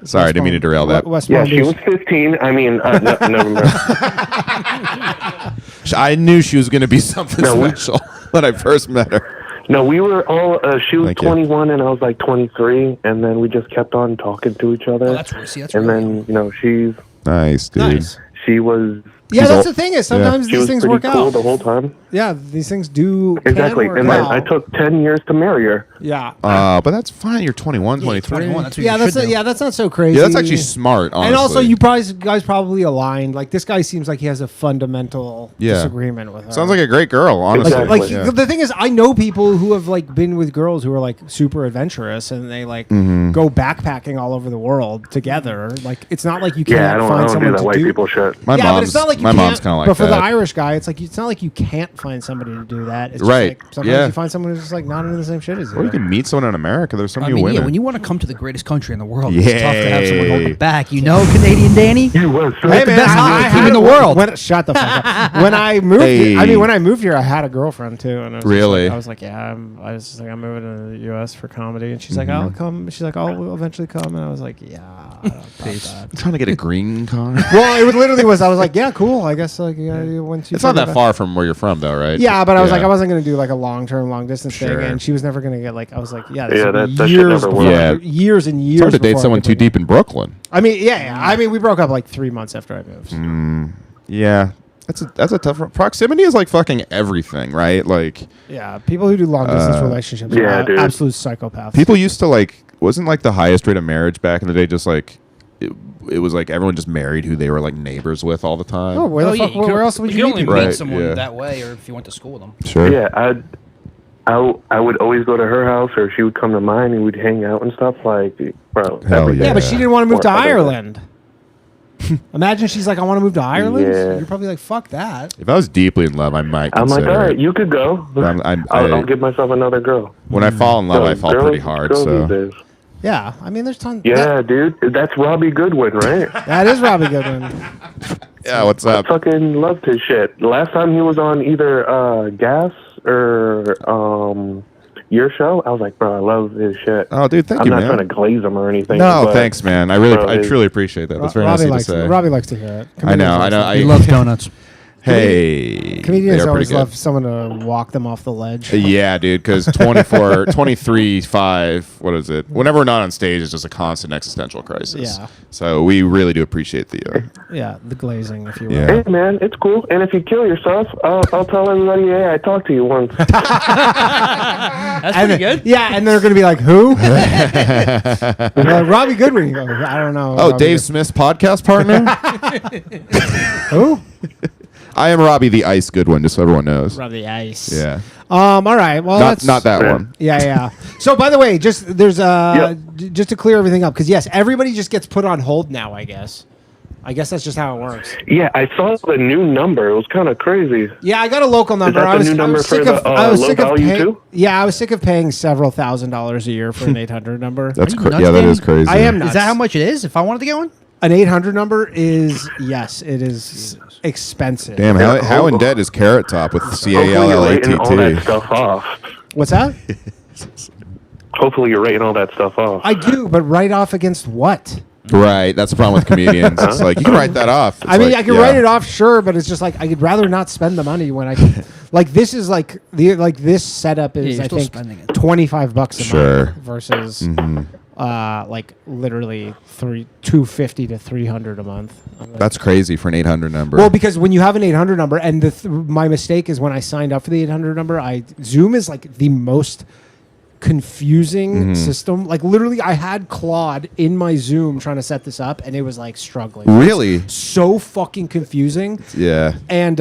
Sorry, I didn't mean to derail that. West Yeah, Palm she Beach. was 15. I mean, never mind. I knew she was going to be something No, special when I first met her. No, we were all, she was Thank you. 21 and I was like 23, and then we just kept on talking to each other. Oh, that's see, that's and really then, Nice, dude. Nice. she was, Yeah, She's that's old. the thing is sometimes she these was things pretty work cool out. the whole time. Yeah, these things do. Exactly. Can work And then out. I took 10 years to marry her. Yeah. But that's fine. You're 21, 23. 21, that's what Yeah, you that's should do. that's not so crazy. Yeah, that's actually smart, honestly. And also, you guys probably aligned. Like this guy seems like he has a fundamental disagreement with her. Sounds like a great girl, honestly. Like Yeah. the thing is, I know people who have like been with girls who are like super adventurous and they like Mm-hmm. go backpacking all over the world together. Like it's not like you can't Yeah, I don't find do someone that to white do. people shit. My yeah, but it's mom's not like you My can't. mom's kinda like But for the that. Irish guy, it's like it's not like you can't find somebody to do that. It's just Right. like sometimes Yeah. you find someone who's just like not into the same shit as you. Or you can meet someone in America. There's so I many mean, women. yeah, when you want to come to the greatest country in the world, it's tough to have someone hold Yay. you back. You know, Canadian Danny? You was Hey, the man, best hockey team in the world. Shut the fuck up. When I moved, Hey. when I moved here, I had a girlplant too, and I was Really? I was like, yeah, I was just like, I'm moving to the U.S. for comedy, and she's like, I'll come. She's like, I'll eventually come, and I was like, yeah, I don't about that. I'm trying to get a green card. Well, it literally was. I was like, yeah, cool. I guess like once you. It's not figure that it far from where you're from, though, right? Yeah, but I was like, I wasn't gonna do like a long distance Sure. thing, and she was never gonna get like. I was like, yeah, this Yeah, would be that should years never before, work. Yeah. years and years. It's hard to date before I someone could too do- deep in Brooklyn. I mean, yeah. I mean, we broke up like 3 months after I moved. Yeah. That's a tough one. Proximity is like fucking everything, right? Like Yeah, people who do long distance relationships yeah, are dude. absolute psychopaths. people used to like wasn't like the highest rate of marriage back in the day just like it was like everyone just married who they were like neighbors with all the time. Oh, where the fuck? Where else would you meet only people? Right, meet someone yeah. that way, or if you went to school with them. Sure. Yeah, I would always go to her house, or she would come to mine, and we'd hang out and stuff. Like, bro, Hell every yeah. day. Yeah, but she didn't want to move to Or other- Ireland. Imagine she's like, I want to move to Ireland. Yeah. You're probably like, fuck that. If I was deeply in love, I might I'm like, consider all right, it. you could go. I'll give myself another girl. When I fall in love, I fall Girls- pretty hard. girls So these days. Yeah, I mean, there's tons. Yeah, dude, that's Robbie Goodwin, right? That is Robbie Goodwin. yeah, what's I up? fucking loved his shit. Last time he was on either Gas or your show, I was like, bro, I love his shit. Oh, dude, thank I'm you, not man. trying to glaze him or anything. No, but, thanks, man. I bro, truly appreciate that. That's very nice Robbie of you likes to say. Robbie likes to hear it. I know. He loves donuts. Hey, Comedians they are always pretty love good. someone to walk them off the ledge. Yeah, dude, because 23-5, what is it? Whenever we're not on stage, it's just a constant existential crisis. Yeah. So we really do appreciate the. Yeah, the glazing, if you will. Yeah. Hey, man, it's cool. And if you kill yourself, I'll tell everybody, hey, I talked to you once. That's pretty good. Yeah, and they're going to be like, who? They're like, Robbie Goodwin. You go, I don't know. Oh, Robbie Dave Smith's podcast partner? Who? I am Robbie the Ice Goodwin, just so everyone knows. Robbie Ice. Yeah. All right. Well, Not that one. Yeah. So, by the way, just just to clear everything up, because yes, everybody just gets put on hold now. I guess that's just how it works. Yeah, I saw the new number. It was kind of crazy. Yeah, I got a local number. Is that the new number for the low value too? Yeah, I was sick of paying several $1,000s a year for an 800 number. That's nuts, that Danny? is crazy. I am nuts. Is that how much it is? If I wanted to get one, An 800 number is, yes, it is expensive. Damn, how in debt is Carrot Top with Hopefully you're rating all that CALLATT? stuff off. What's that? Hopefully you're rating all that stuff off. I do, but write off against what? Right, that's the problem with comedians. It's like you can write that off. It's I mean, like, I can yeah. write it off, sure, but it's just like I'd rather not spend the money when I can. Like this is like this setup is you're I still think spending it. $25 a Sure. month versus Mhm. like literally $250 to $300 a month. That's crazy for an 800 number. Well, because when you have an 800 number, and my mistake is when I signed up for the 800 number, Zoom is like the most confusing system. Like literally, I had Claude in my Zoom trying to set this up, and it was like struggling. Really? So fucking confusing. Yeah. And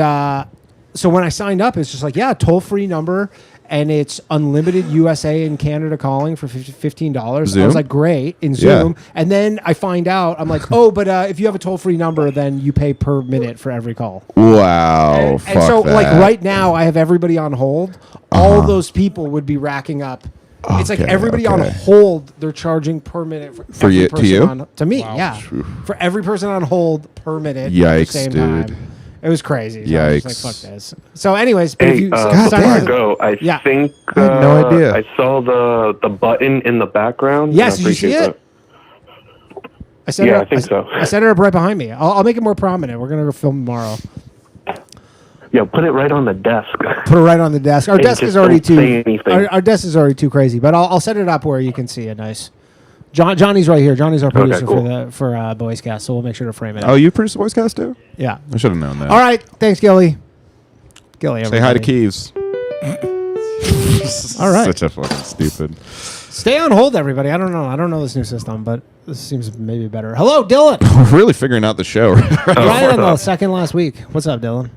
so when I signed up, it's just like, yeah, toll-free number, and it's unlimited USA and Canada calling for $15. I Zoom? was like, great, in Yeah. Zoom. And then I find out, I'm like, oh, but if you have a toll-free number, then you pay per minute for every call. Wow. And fuck so, that. like, right now, I have everybody on hold. All those people would be racking up. It's like Okay, everybody on okay. hold, they're charging per minute for For every you- to person you? to me, yeah. For every person on hold per minute at the Yikes, same dude. time. It was crazy. So I was just Yikes. like, fuck this. So, anyways, but if Hey, you before I go, I Yeah. think I had no idea. I saw the button in the background. Yes, and I did you see appreciate it? I set Yeah, it I up, think so. I set it up right behind me. I'll make it more prominent. We're gonna go film tomorrow. that. Yeah, put it right on the desk. Put it right on the desk. Our And desk just is already don't say too. anything. Our desk is already too crazy, but I'll set it up where you can see it nice. Johnny's right here. Johnny's our producer cool. for Boys Cast, so we'll make sure to frame it. Oh, you produce the Boys Cast too? Yeah. I should have known that. All right. Thanks, Gilly. Gilly, Say hi to everybody. Keeves. All right. Such a fucking stupid. Stay on hold, everybody. I don't know this new system, but this seems maybe better. Hello, Dylan. We're really figuring out the show. Right on the second last week. What's up, Dylan?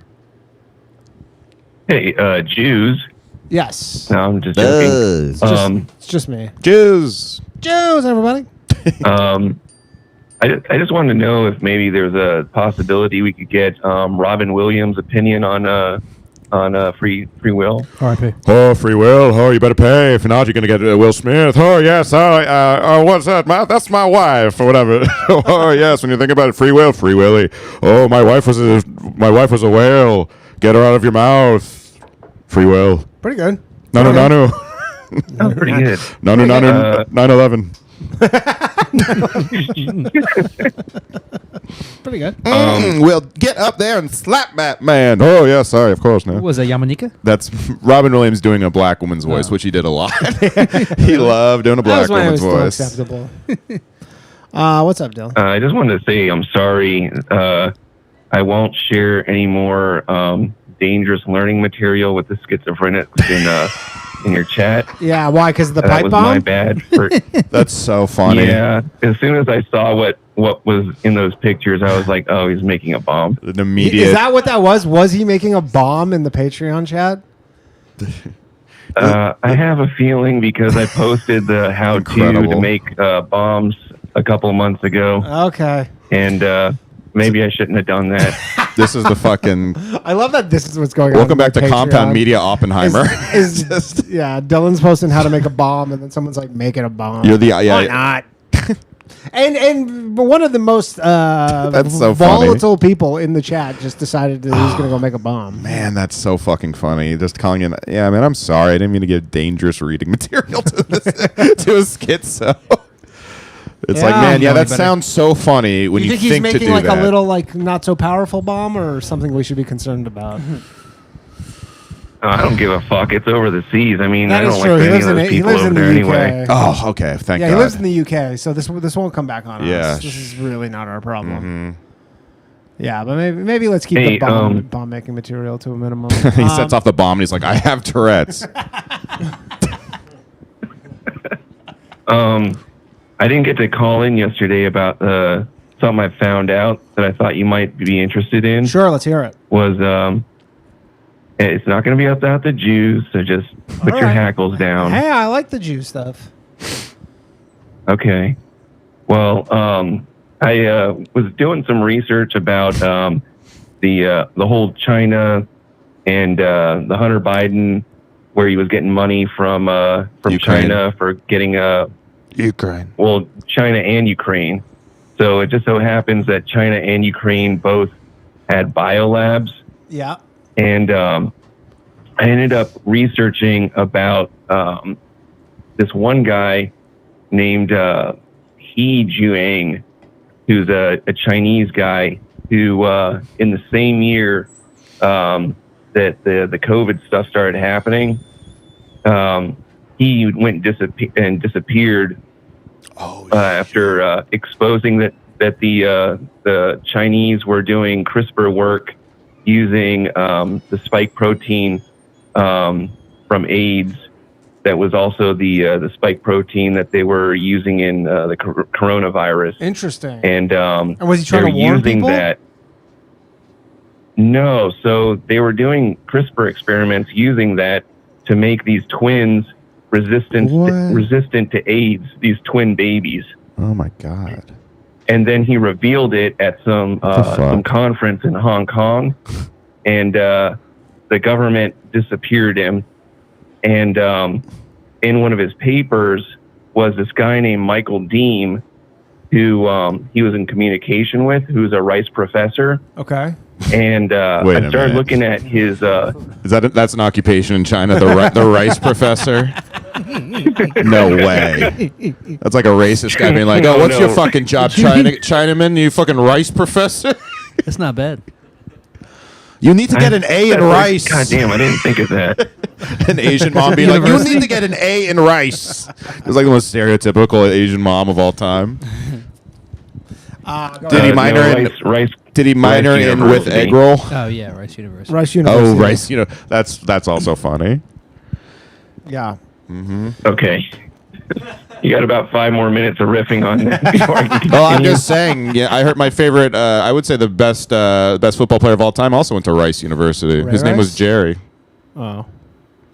Hey, Jews. Yes. No, I'm just joking. It's just me. Jews. Jews, everybody. I I just wanted to know if maybe there's a possibility we could get Robin Williams' opinion on free will. R.I.P. Oh, free will. Oh, you better pay. If not, you're going to get Will Smith. Oh, yes. What's that? That's my wife or whatever. Oh, yes. When you think about it, free will, Free Willy. Oh, my wife was a whale. Get her out of your mouth. Free will. Pretty good. No. Oh, pretty good. No. 9/11. Pretty good. We'll get up there and slap that man. Oh, yeah, sorry, of course. No. What was that, Yamanika? That's Robin Williams doing a black woman's voice, which he did a lot. He loved doing a black woman's voice. Acceptable. What's up, Dylan? I just wanted to say I'm sorry. I won't share any more dangerous learning material with the schizophrenics in your chat. Yeah, why? Because of the That pipe was bomb? my bad. That's so funny. Yeah. As soon as I saw what was in those pictures, I was like, oh, he's making a bomb. An immediate. Is that what that was? Was he making a bomb in the Patreon chat? I have a feeling because I posted the how-to to make bombs a couple months ago. Okay. And maybe I shouldn't have done that. This is the fucking. I love that this is what's going on. Welcome back to Patreon. Compound Media Oppenheimer. Yeah, Dylan's posting how to make a bomb, and then someone's like, making a bomb. You're the Why not? and one of the most That's so volatile people in the chat just decided that he was going to go make a bomb. Man, that's so fucking funny. Just calling in. Yeah, man, I'm sorry. I didn't mean to give dangerous reading material to this, to a schizo. It's like, man, yeah, that sounds so funny when you think he's to making do like that. a little like not so powerful bomb or something we should be concerned about? I don't give a fuck. It's over the seas. I mean, That I is don't true. like He any lives of in those he people lives over in the there UK. anyway. Oh, okay. Thank yeah, God. he lives in the UK, so this won't come back on Yeah. us. This is really not our problem. Yeah, but maybe let's keep Hey, the bomb making material to a minimum. He sets off the bomb and he's like, I have Tourette's. I didn't get to call in yesterday about something I found out that I thought you might be interested in. Sure, let's hear it. Was it's not going to be about the Jews, so just put your hackles down. Hey, I like the Jew stuff. Okay. Well, I was doing some research about the whole China and the Hunter Biden, where he was getting money from China for getting Ukraine. Well, China and Ukraine. So it just so happens that China and Ukraine both had biolabs. Yeah. And I ended up researching about this one guy named He Jiang, who's a Chinese guy who, in the same year that the COVID stuff started happening, he went and disappeared after exposing that the Chinese were doing CRISPR work using the spike protein from AIDS. That was also the spike protein that they were using in the coronavirus. Interesting. And was he trying to warn people? That. No, so they were doing CRISPR experiments using that to make these twins resistant to AIDS, these twin babies. Oh my God. And then he revealed it at some conference in Hong Kong, and the government disappeared him. And in one of his papers was this guy named Michael Deem, who he was in communication with, who's a Rice professor. Okay. And I started looking at his. That's an occupation in China? The rice professor? No way. That's like a racist guy being like, "Oh, what's your fucking job, Chinaman? You fucking rice professor?" That's not bad. You need to get an A in rice. God damn, I didn't think of that. An Asian mom being like, "You need to get an A in rice." It's like the most stereotypical Asian mom of all time. Did he minor in rice? Did he minor in with egg roll? Oh yeah, Rice University. Rice University. Oh, Rice. That's also funny. Yeah. Mm-hmm. Okay. You got about 5 more minutes of riffing on that before I can continue. Well, I'm just saying. Yeah, I heard my favorite. I would say the best football player of all time also went to Rice University. Ray His name was Rice? Jerry. Oh.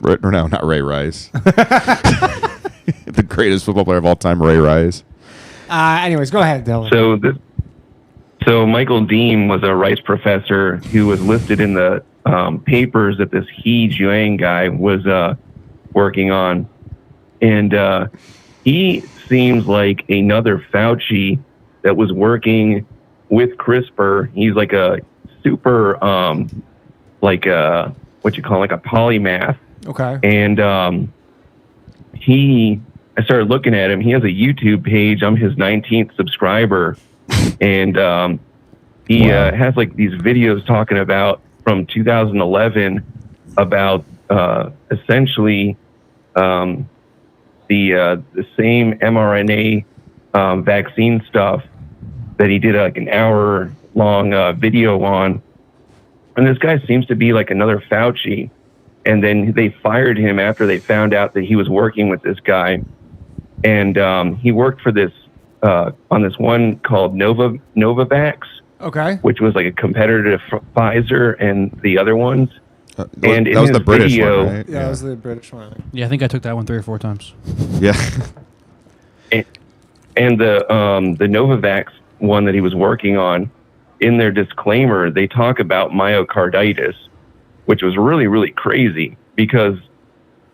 No, not Ray Rice. The greatest football player of all time, Ray Rice. Anyways, go ahead, Dylan. So Michael Dean was a rights professor who was listed in the papers that this He Jiang guy was working on. And he seems like another Fauci that was working with CRISPR. He's like a super, like a, what you call like a polymath. Okay. And I started looking at him. He has a YouTube page. I'm his 19th subscriber. And he has like these videos talking about from 2011 about essentially the same mRNA vaccine stuff that he did like an hour-long video on. And this guy seems to be like another Fauci. And then they fired him after they found out that he was working with this guy. And he worked for this on this one called Novavax. Okay. Which was like a competitor to Pfizer and the other ones. And that was the British one, right? Yeah, that was the British one. Yeah, I think I took that one 3 or 4 times. Yeah. And the Novavax one that he was working on, in their disclaimer, they talk about myocarditis, which was really, really crazy because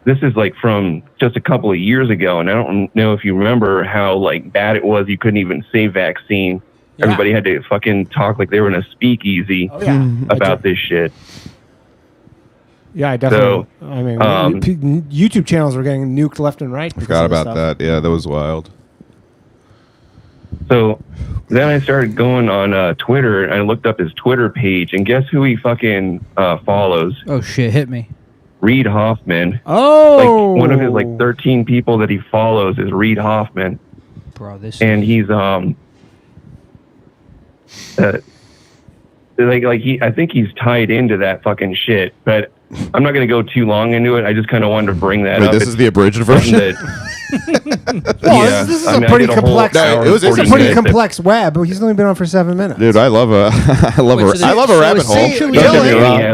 this is like from just a couple of years ago. And I don't know if you remember how like bad it was. You couldn't even say vaccine. Yeah. Everybody had to fucking talk like they were in a speakeasy about this shit. Yeah, I definitely. So, I mean, YouTube channels were getting nuked left and right. Forgot about that. Yeah, that was wild. So then I started going on Twitter, and I looked up his Twitter page, and guess who he fucking follows? Oh shit, hit me. Reed Hoffman. Oh, like one of his like 13 people that he follows is Reed Hoffman. Bro, this. And he's like he, I think he's tied into that fucking shit, but I'm not going to go too long into it. I just kind of wanted to bring that up. This is the abridged version? Well, this is a pretty complex. It's a pretty complex web. He's only been on for 7 minutes. Dude, I love a rabbit hole.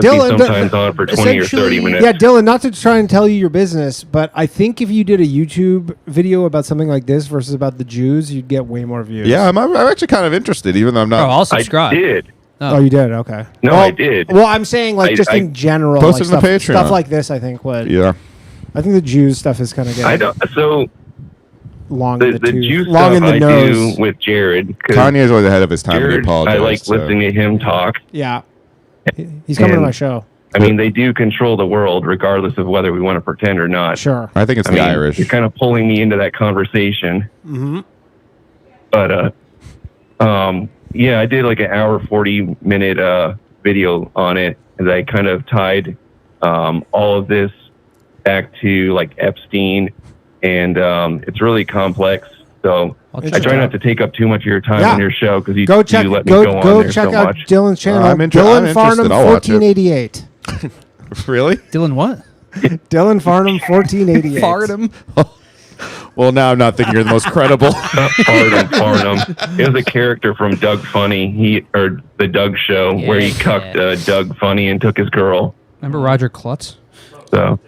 Dylan sometimes on for 20 or 30 minutes. Yeah, Dylan. Not to try and tell you your business, but I think if you did a YouTube video about something like this versus about the Jews, you'd get way more views. Yeah, I'm actually kind of interested, even though I'm not. Oh, I'll subscribe. I did. Oh, you did? Okay. No, I did. Well, I'm saying like just in general, post like it on the Patreon. Stuff like this. I think would. Yeah. I think the Jews stuff is kind of getting. I don't. So long in the Jew long stuff in the nose. I do with Jared. Kanye's always ahead of his time. Jared, to apologize. I like listening to him talk. Yeah. He's coming to my show. I mean, they do control the world, regardless of whether we want to pretend or not. Sure. I think it's the Irish. You're kind of pulling me into that conversation. Mm-hmm. But yeah, I did like an hour 40-minute video on it, and I kind of tied all of this back to like Epstein, and it's really complex. So I try not to take up too much of your time on your show because you let me go on there check so out much. Dylan's channel. I'm Dylan interested. Farnham I'll watch it. 1488. Really? Dylan what? Dylan Farnham 1488. Farnham. Well, now I'm not thinking you're the most credible. Farnham. It was a character from Doug Funny, or the Doug Show, where he cucked Doug Funny and took his girl. Remember Roger Klutz? So,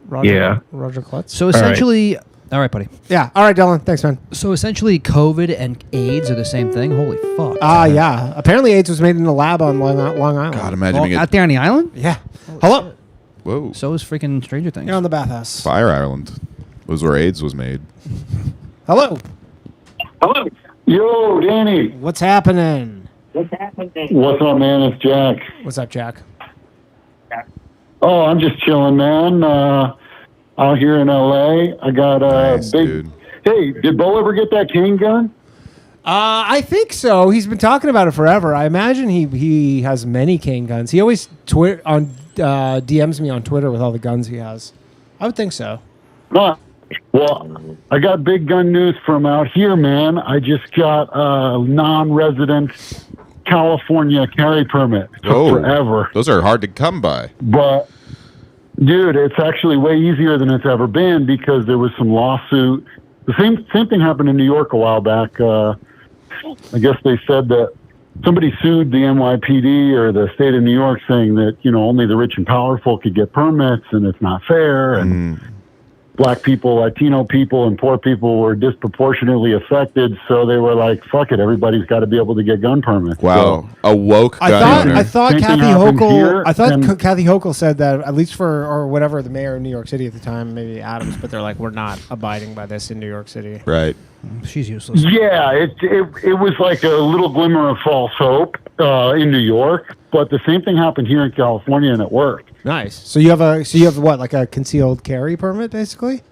Roger Klutz. So essentially, all right, buddy. Yeah. All right, Dylan. Thanks, man. So essentially, COVID and AIDS are the same thing. Holy fuck. Yeah. Apparently, AIDS was made in a lab on Long Island. God, imagine out there on the island? Yeah. Hello. Whoa. So is freaking Stranger Things. You're on the Bathhouse. Fire Island was where AIDS was made. Hello. Hello. Yo, Danny. What's happening? What's up, man? It's Jack. What's up, Jack? Oh, I'm just chilling, man. Out here in L.A. I got a big... Dude. Hey, did Bo ever get that cane gun? I think so. He's been talking about it forever. I imagine he has many cane guns. He always DMs me on Twitter with all the guns he has. I would think so. Well, I got big gun news from out here, man. I just got a non-resident California carry permit. Took forever. Those are hard to come by. But, dude, it's actually way easier than it's ever been because there was some lawsuit. The same thing happened in New York a while back. I guess they said that somebody sued the NYPD or the state of New York saying that, only the rich and powerful could get permits and it's not fair. And black people, Latino people, and poor people were disproportionately affected. So they were like, "Fuck it, everybody's got to be able to get gun permits." Wow, a woke gun owner. I thought Same thing Kathy happened Hochul. here, I thought and- Kathy Hochul said that at least for or whatever the mayor of New York City at the time, maybe Adams, but they're like, we're not abiding by this in New York City. Right. She's useless. Yeah, it was like a little glimmer of false hope in New York, but the same thing happened here in California, and it worked. Nice. So you have what, like a concealed carry permit, basically?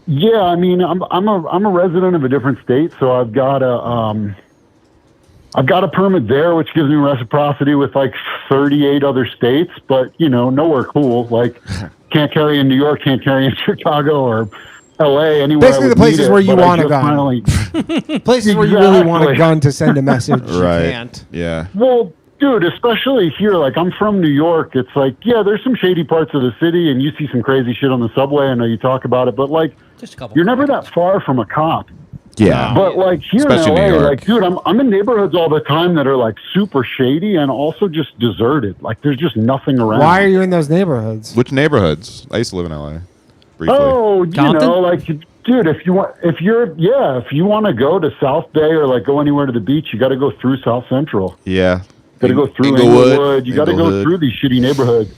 Yeah, I mean, I'm a resident of a different state, so I've got a permit there, which gives me reciprocity with like 38 other states, but nowhere cool. Like, can't carry in New York, can't carry in Chicago or LA, anywhere. Basically, the places where you want a gun. Places where you really want a gun to send a message. Right. You can't. Yeah. Well, dude, especially here, like I'm from New York. It's like, yeah, there's some shady parts of the city, and you see some crazy shit on the subway. I know you talk about it, but like, just a couple. You're never that far from a cop. Yeah. But like here Especially in New LA, York. like, dude, I'm in neighborhoods all the time that are like super shady and also just deserted. Like there's just nothing around. Why are you in those neighborhoods? Which neighborhoods? I used to live in LA. Briefly. Oh, you Compton? know, like, dude, if you want to go to South Bay or like go anywhere to the beach, you got to go through South Central. Yeah. Got to go through Inglewood. You got to go through these shitty neighborhoods.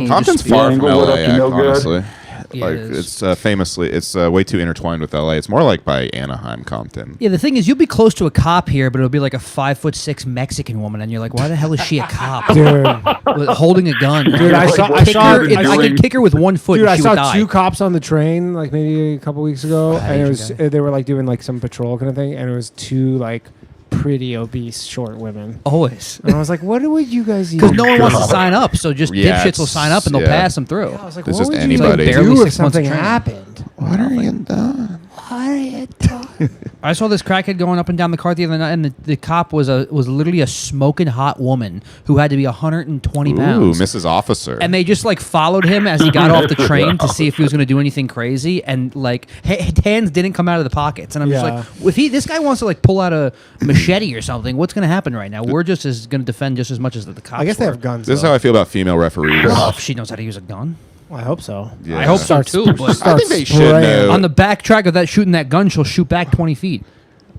Compton's far from Inglewood LA, up to no good. honestly. Yeah, like it is. it's famously, it's way too intertwined with LA. It's more like by Anaheim, Compton. Yeah, the thing is, you'll be close to a cop here, but it'll be like a 5'6" Mexican woman, and you're like, why the hell is she a cop? Dude. With- holding a gun. Dude, I saw I could kick her with 1 foot. Dude, and I she saw would die. 2 cops on the train like maybe a couple weeks ago, and it was they were like doing like some patrol kind of thing, and it was 2 like pretty obese short women. Always. And I was like, what would you guys Because no one wants to sign up, so just Yeah, dipshits will sign up and they'll yeah. pass them through. I was like, It's what just would anybody. you Barely do if 6 months of something training. happened? What are you done? What are you doing? I saw this crackhead going up and down the car the other night, and the cop was literally a smoking hot woman who had to be 120 Ooh, pounds. Mrs. Officer. And they just like followed him as he got off the train to see if he was going to do anything crazy, and like hands didn't come out of the pockets. And I'm just like, if this guy wants to like pull out a machete or something, what's going to happen right now? We're just going to defend just as much as the cops. I guess they were. have guns. This is how I feel about female referees. Well, if she knows how to use a gun. Well, I hope so. Yeah. I hope so too. But I think they should know. on the back track of that shooting that gun, she'll shoot back 20 feet.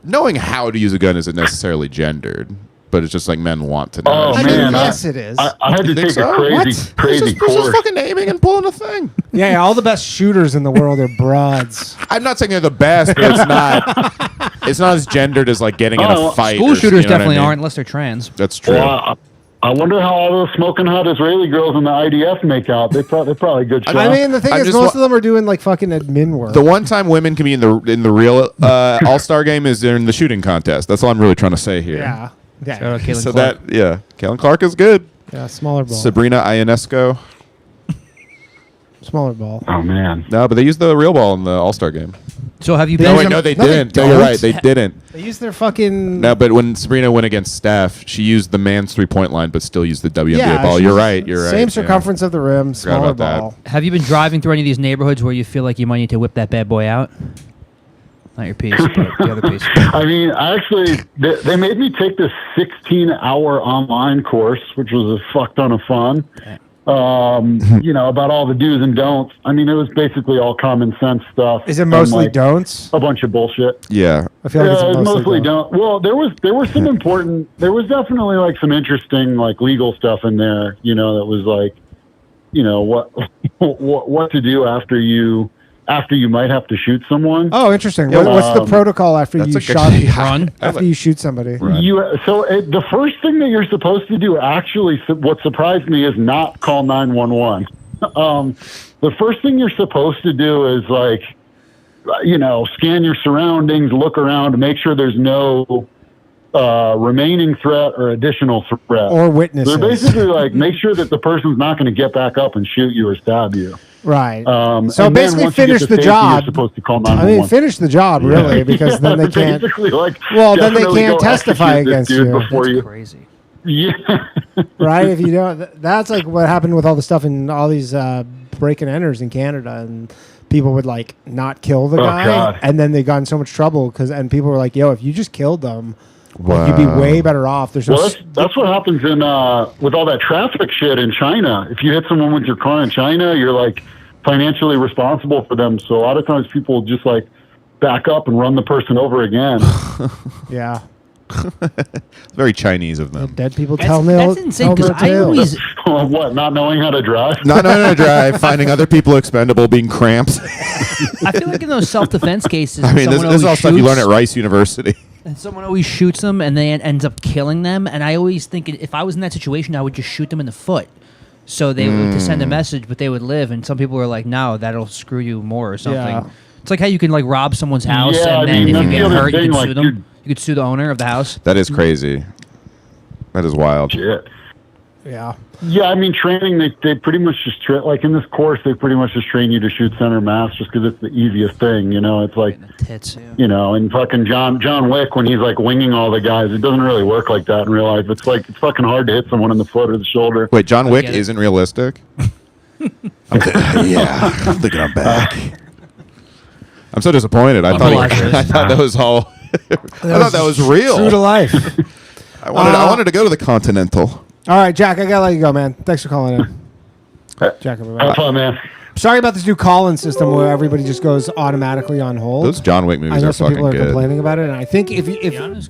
Knowing how to use a gun isn't necessarily gendered, but it's just like men want to know. Oh, I man, mean, yes, it is. I had to You think take so? a crazy It's just course. fucking aiming and pulling a thing. yeah, all the best shooters in the world are broads. I'm not saying they're the best, but it's not. It's not as gendered as like getting in a fight. School or- shooters you know what I definitely mean? aren't unless they're trans. That's true. Well, I wonder how all those smoking hot Israeli girls in the IDF make out. They're probably good shots. I mean, the thing I'm is, just most of them are doing like fucking admin work. The one time women can be in the real All-Star game is in the shooting contest. That's all I'm really trying to say here. yeah, Shout yeah, out Caitlin So Clark. Kellen Clark is good. yeah. Smaller ball. Sabrina Ionesco. Smaller ball. Oh man. No, but they used the real ball in the All-Star game. So have you They been? No, wait, some- no, they no, they didn't. No, you're don't. right. They didn't. They use their fucking. No, but when Sabrina went against Steph, she used the man's 3-point line, but still used the WNBA ball. You're right. You're right. Same yeah. circumference of the rim, smaller about that. ball. Have you been driving through any of these neighborhoods where you feel like you might need to whip that bad boy out? Not your piece, but the other piece. I mean, actually, they made me take this 16-hour online course, which was a fuck ton of fun. About all the do's and don'ts. I mean, it was basically all common sense stuff. Is it and, mostly like, don'ts? a bunch of bullshit? Yeah. I feel like Yeah, it's it's mostly mostly don't. Well, there was some important. There was definitely like some interesting like legal stuff in there. That was like, what to do after you might have to shoot someone. Oh, interesting. Yeah, What's the protocol after that's you a good- shot? Run. After you shoot somebody. Right. The first thing that you're supposed to do, actually, what surprised me is not call 911. The first thing you're supposed to do is like, scan your surroundings, look around, make sure there's no remaining threat or additional threat. Or witnesses. They're basically like, make sure that the person's not going to get back up and shoot you or stab you. Right. and So then basically, once you get finish to the safety, job. You're supposed to call I 911. mean, finish the job, really, because then they can't. Basically, like, Well, then they definitely can't go testify execute this against dude you. before you. Crazy. Yeah. Right? If you don't, that's like what happened with all the stuff in all these break and enters in Canada, and people would like not kill the guy, God. and then they got in so much trouble and people were like, "Yo, if you just killed them, like, you'd be way better off." There's no. Well, that's what happens in with all that traffic shit in China. If you hit someone with your car in China, you're like financially responsible for them. So a lot of times people just like back up and run the person over again. Yeah. Very Chinese of them. Dead people That's- tell that's insane, 'cause I always- What, not knowing how to drive? Not knowing how to drive, finding other people expendable, being cramped. I feel like in those self-defense cases, I mean, this someone is all always stuff you learn at shoots- Rice University. And someone always shoots them, and then ends up killing them. And I always think if I was in that situation, I would just shoot them in the foot, so they would to send a message, but they would live. And some people were like, "No, that'll screw you more," or something. Yeah. It's like how you can like rob someone's house, Yeah, and I then mean, if you that's get the other hurt, you thing, can like, sue them. You could sue the owner of the house. That is crazy. That is wild. Shit. Yeah. Yeah, I mean, training, they pretty much just, like in this course, they pretty much just train you to shoot center mass just because it's the easiest thing, you know? It's like, Tits, you know, and fucking John Wick, when he's like winging all the guys, it doesn't really work like that in real life. It's like, it's fucking hard to hit someone in the foot or the shoulder. Wait, John Wick isn't realistic? Yeah, I'm thinking I'm back. I'm so disappointed. I thought that was all. I thought that was real. True to life. I wanted to go to the Continental. All right, Jack, I gotta let you go, man. Thanks for calling in. Jack, everybody. Have fun, man. Sorry about this new call-in system where everybody just goes automatically on hold. Those John Wick movies I know are some people are fucking good. complaining about it, and I think if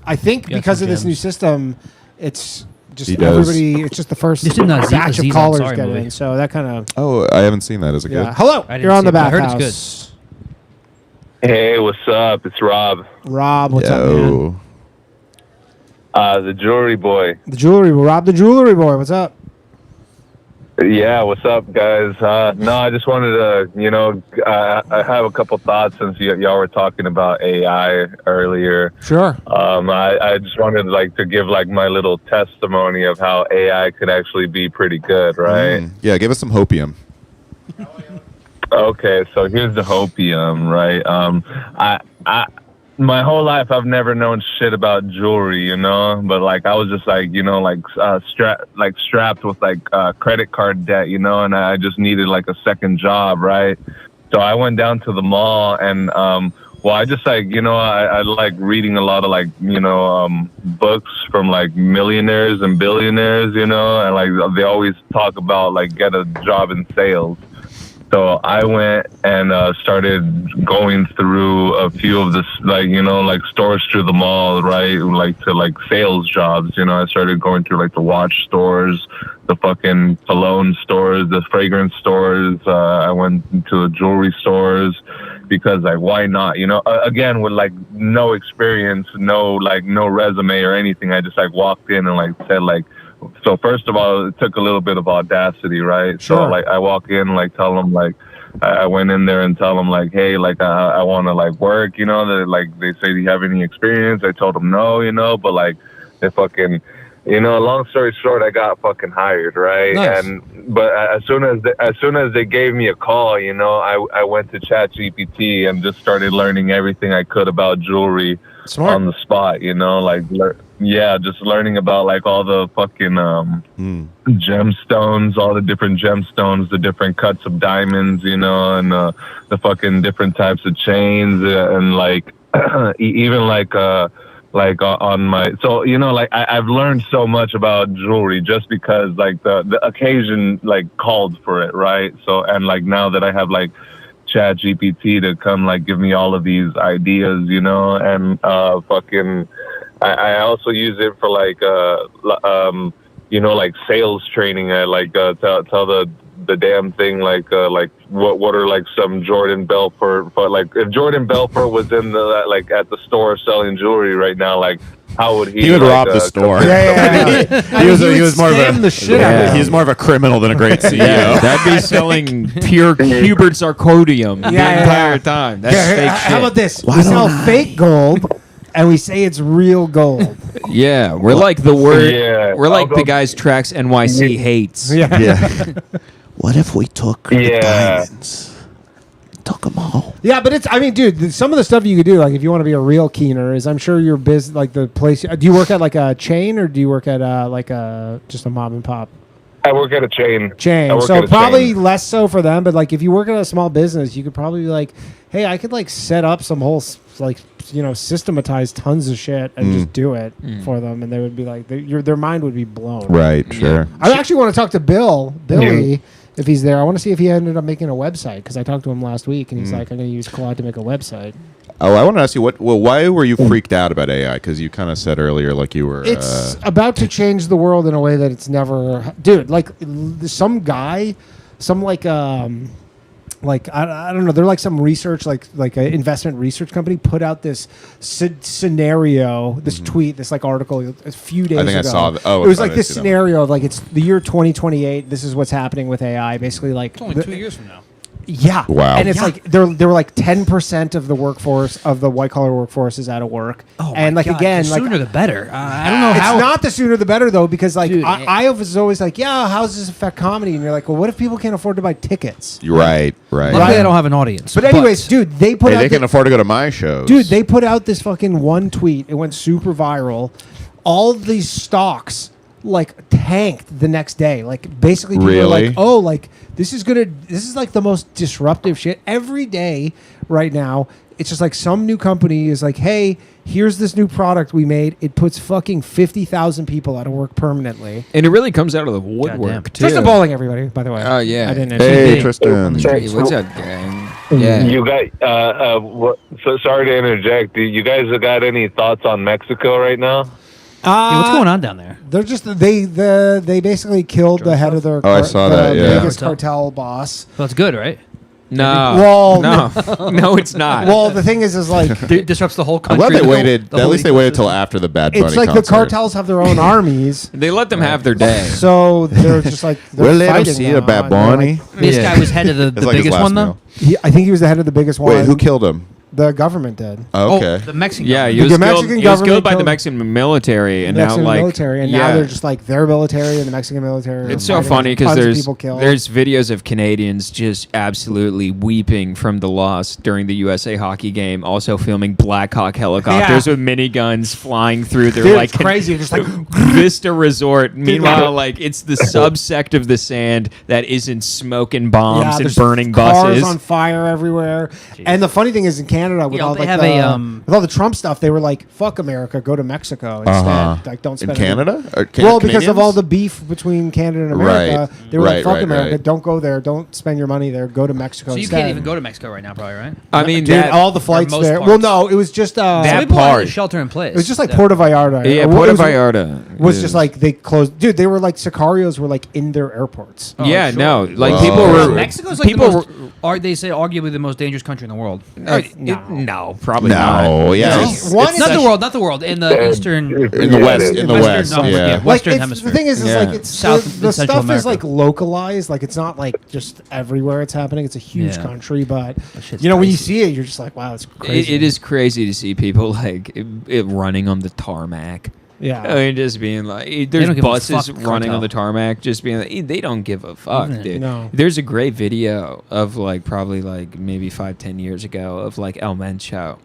I think Yeah, because some of this gems. new system, it's just He does. everybody. It's just the first This is not batch of Aziz callers Ansari get movie. in, so that kind of Oh, I haven't seen that. Is it yeah. good? Hello, I didn't you're on see the it, but I heard Bathhouse. it's Hey, what's up? It's Rob, Rob, what's up, man? Yo. the jewelry boy. The jewelry, Rob, the jewelry boy. What's up? Yeah, what's up, guys? No, I just wanted to, I have a couple thoughts since y'all were talking about AI earlier. Sure. I just wanted like to give like my little testimony of how AI could actually be pretty good, right? Yeah, give us some hopium. Okay, so here's the hopium, right? My whole life I've never known shit about jewelry, you know, but like I was just like, strapped with like credit card debt, you know, and I just needed like a second job, right? So I went down to the mall and I just like, I like reading a lot of like, books from like millionaires and billionaires, you know, and like they always talk about like get a job in sales. So I went and started going through a few of this, like stores through the mall, right? Like to like sales jobs, you know. I started going through like the watch stores, the fucking cologne stores, the fragrance stores. I went to the jewelry stores because like, why not? You know, again, with like no experience, no resume or anything. I just like walked in and like said like, so first of all, it took a little bit of audacity, right? Sure. So like I walk in, like tell them like I went in there and tell them like, hey, like I want to like work, you know. That like they say, do you have any experience? I told them no, you know, but like they fucking, you know. Long story short, I got fucking hired, right? Nice. But as soon as they gave me a call, you know, I went to ChatGPT and just started learning everything I could about jewelry. Smart. On the spot, you know, like just learning about like all the fucking gemstones, all the different gemstones, the different cuts of diamonds, you know, and the fucking different types of chains, and like even like on my, so you know, like I've learned so much about jewelry just because like the occasion like called for it, right? So and like now that I have like Chat GPT to come like give me all of these ideas, you know, and fucking I also use it for like you know, like sales training. I like tell the damn thing like what are like some Jordan Belfort, but like if Jordan Belfort was in the like at the store selling jewelry right now, like how would he would like, rob the store. Yeah. He was more of a the shit out of he was more of a criminal than a great CEO. Yeah, that'd be selling pure Hubert Sarcodium the entire time. That's Yeah, fake how shit. about this? We sell fake gold, and we say it's real gold. Yeah, we're like the word. Yeah. We're like I'll the go- guys tracks NYC hates. Yeah. What if we took the Yeah. diamonds? Took them all. Yeah, but it's, I mean, dude, some of the stuff you could do, like if you want to be a real keener, is I'm sure your business, like the place, do you work at like a chain or do you work at like just a mom and pop? I work at a chain. I work So at a probably chain. less so for them, but like if you work at a small business, you could probably be like, hey, I could like set up some whole, like, you know, systematize tons of shit and just do it for them. And they would be like, their mind would be blown. Right, sure. I actually want to talk to Billy if he's there. I want to see if he ended up making a website because I talked to him last week and he's like, I'm going to use Claude to make a website. Oh, I want to ask you why were you freaked out about AI? Because you kind of said earlier like you were. It's about to change the world in a way that it's never, dude. Like some guy, some like I don't know. They're like some research, like an investment research company put out this scenario, this tweet, this like article a few days ago. I think I saw that. Oh, it was like this scenario of like it's the year 2028. This is what's happening with AI. Basically, like It's only 2 years from now. Yeah. Wow. And it's like they were like 10% of the workforce of the white collar workforce is out of work. Oh, and my like God, again, the like sooner the better. I don't know how. It's not the sooner the better though, because like Dude, I was always like, yeah, how does this affect comedy? And you're like, well, what if people can't afford to buy tickets? You're right. Luckily, I don't have an audience. But anyways, dude, they put out they can afford to go to my shows. Dude, they put out this fucking one tweet. It went super viral. All these stocks like tanked the next day. Like basically people were like, oh, like this is like the most disruptive shit. Every day right now, it's just like some new company is like, hey, here's this new product we made. It puts fucking 50,000 people out of work permanently. And it really comes out of the woodwork, too. Tristan Bowling, everybody, by the way. Oh, yeah. I didn't Hey, Tristan. What's up, gang? Yeah. You guys, so sorry to interject. Do you guys got any thoughts on Mexico right now? What's going on down there? They're just they basically killed the head of their I saw that, yeah. biggest cartel boss. Well, it's good, right? No. Well, no. No, it's not. Well, the thing is like disrupts the whole I'm country. glad they waited. At least they waited till after the Bad Bunny it's like concert. the cartels have their own armies. They let them have their day. So they're just like they're We'll let them fighting see now, a Bad and they're Bunny. like- This guy was head of the It's like his biggest last one, though? meal. I think he was the head of the biggest one. Wait, who killed him? The government did. Oh, okay. The Mexican Yeah, he The was, killed, Mexican he was government killed by the killed- Mexican military, and Mexican now like military, and now they're just like their military and the Mexican military. It's are so fighting. funny because Tons of there's people killed. videos of Canadians just absolutely weeping from the loss during the USA hockey game. Also filming Black Hawk helicopters with miniguns flying through their Dude, like it's crazy. Just like Vista Resort. Meanwhile, like it's the subsect of the sand that isn't smoking bombs and there's burning cars buses. on fire everywhere. And the funny thing is, in Canada, with Yeah, all they like have with all the Trump stuff, they were like, "Fuck America, go to Mexico instead." Like, don't In spend any- Canada? Or Well, because of Canadians? all the beef between Canada and America, Right. they were like, Right, "Fuck right, America, right. don't go there, don't spend your money there, go to Mexico." So you instead. can't even go to Mexico right now, probably, right? I mean, Dude, that, all the flights most there. parts. Well, no, it was just That Some people had part. to shelter in place. it was just like Yeah. Puerto Vallarta. yeah, It Puerto was- Vallarta was is- just like they closed. Dude, they were like Sicarios were like in their airports. yeah, sure. no, like Wow. people were Mexico's like people the most, they say arguably the most dangerous country in the world. no, probably not. No, yeah. One It's not the world, not the world. In the eastern, In the West, in the West, no, yeah. Like Western it's, hemisphere. the thing is Yeah. like it's South the and Central stuff is America. like localized. Like it's not like just everywhere it's happening. It's a huge Yeah. country, but shit's you know when you crazy. see it, you're just like, wow, it's crazy. It is crazy to see people like it running on the tarmac. Yeah. I mean, just being like, don't there's give a buses fuck, running cartel. on the tarmac, just being like, they don't give a fuck, dude. No. There's a great video of like probably like maybe 5-10 years ago of like El Mencho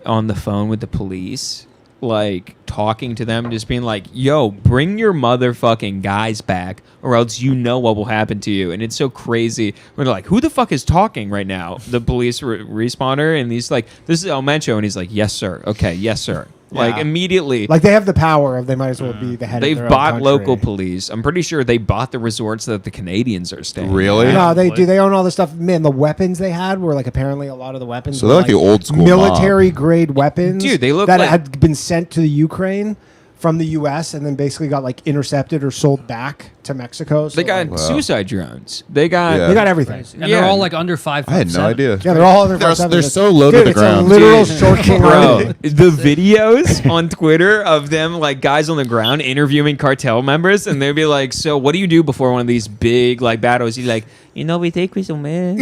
on the phone with the police, like talking to them, just being like, yo, bring your motherfucking guys back or else you know what will happen to you. And it's so crazy. We're like, who the fuck is talking right now? The police responder, and he's like, this is El Mencho, and he's like, yes, sir. Okay, yes, sir. Like Yeah. immediately. Like they have the power of they might as well be the head. They've of their bought own local country. police. I'm pretty sure they bought the resorts that the Canadians are staying. Really? at. No, they do. They own all this stuff. Man, the weapons they had were like apparently a lot of the weapons. So were they're like the old school military grade weapons. Dude, they look that like- had been sent to the Ukraine from the U.S. and then basically got like intercepted or sold back to Mexico. So They got like, suicide drones. They got. Yeah. they got everything. And they're all like under 5'7". I had no idea. Yeah, they're all under They're 5'7". they're so low to Dude, the it's ground. a literal Dude. short king Bro, army. the videos on Twitter of them, like guys on the ground interviewing cartel members, and they'd be like, "So, what do you do before one of these big like battles?" He's like, "You know, we take with some man."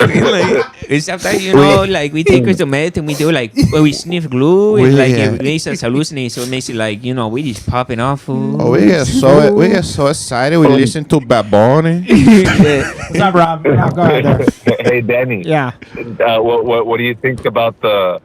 Like, sometimes, you know, like we take with some meth and we do like we sniff glue and like it makes us hallucinate, so it makes it like, you know, we just popping off food. Oh, we get so excited. We listen to Bad Bunny. What's up, Rob? Yeah, go ahead there. Hey, Danny. Yeah. What do you think about the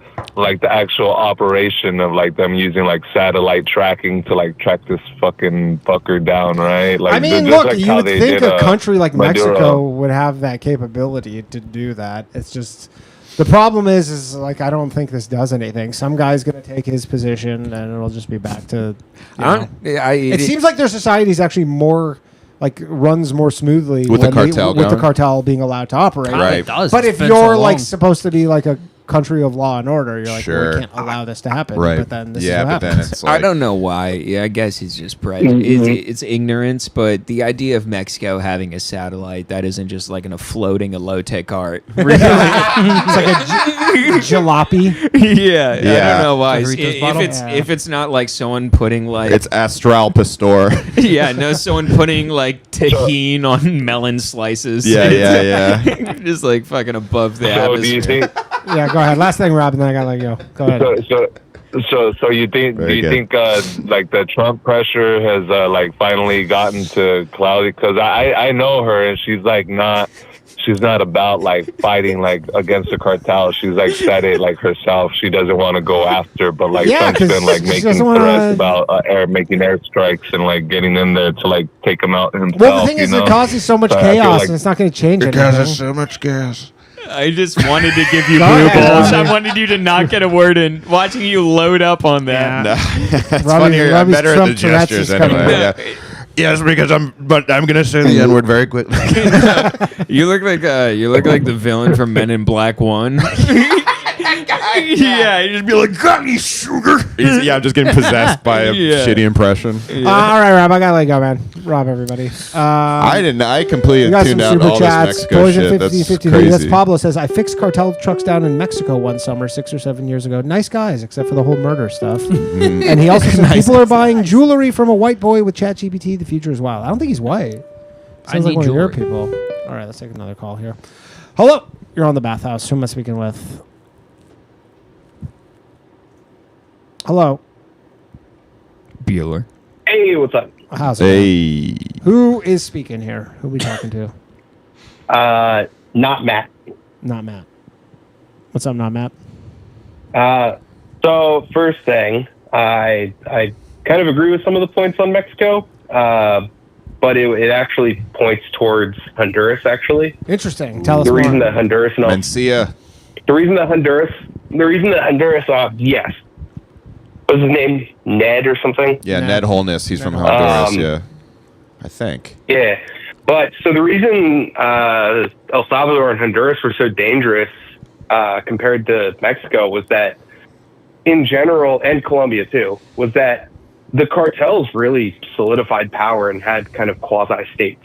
actual operation of like them using like satellite tracking to like track this fucking fucker down, right? Like, I mean, just look, like you how would they think did, a country like Maduro. Mexico would have that capability to do that. It's just, The problem is like I don't think this does anything. Some guy's going to take his position, and it'll just be back to. It seems like their society is actually more. Like runs more smoothly with the cartel, with the cartel being allowed to operate. Right. It does. But It's if been you're so like long. supposed to be like a country of law and order, you're like, well, Sure. we can't allow this to happen. Right. But then this Yeah, is what but then happens. it's like I don't know why. Yeah, I guess he's just it's ignorance, but the idea of Mexico having a satellite that isn't just like a floating a low-tech art. Really? It's like a jalopy. Yeah, I Yeah. don't know why. Doritos If bottle? if it's not like someone putting like it's Astral Pastor. yeah, no, someone putting like tahini on melon slices. Yeah. Just like fucking above the So do you atmosphere. think? Yeah, go ahead. Last thing, Rob, and then I gotta let you go. Go ahead. So you think? Very Do you good. think like the Trump pressure has like finally gotten to Cloudy? Because I know her and she's like not. She's not about like fighting like against the cartel. She's like said it like herself. She doesn't want to go after, but like Yeah, Trump's 'cause been like she making doesn't threats wanna- about making airstrikes and like getting in there to like take him out himself. Well, the thing is, you know? it causes so much So I feel chaos, like- and it's not going to change Because anything. there's so much gas. I just wanted to give you Go blue ahead, balls. I Robbie. wanted you to not get a word in. Watching you load up on that. No, it's Robbie- funnier. I'm Robbie's better Trump at the Tourette's gestures is coming anyway. out. Yeah. Yes, because I'm gonna say the N word very quickly. You look like the villain from Men in Black 1. Yeah, you just be like, got me sugar. Yeah, I'm just getting possessed by a Yeah. shitty impression. All right, Rob, I gotta let you go, man. Rob, everybody. I didn't. I completely We got tuned some out super all chats. this Mexico Poison shit. 1553. That's That's crazy. Pablo says, I fixed cartel trucks down in Mexico one summer 6 or 7 years ago. Nice guys, except for the whole murder stuff. And he also said, people are buying jewelry from a white boy with ChatGPT. The future is wild. I don't think he's white. Sounds like need one of your jewelry. people. All right, let's take another call here. Hello. You're on the Bathhouse. Who am I speaking with? Hello. Bueller. Hey, what's up? How's it going? Hey. Who is speaking here? Who are we talking to? Not Matt. Not Matt. What's up, not Matt? So first thing, I kind of agree with some of the points on Mexico, but it actually points towards Honduras. Actually, Interesting. Tell us the more. reason that Honduras and all, Mencia. the reason that Honduras, yes, what's his name, Ned or something? Yeah, Ned. Ned Holness. He's from Honduras. Um, Yeah, I think. Yeah, but so the reason El Salvador and Honduras were so dangerous compared to Mexico was that, in general, and Colombia too, was that the cartels really solidified power and had kind of quasi-states.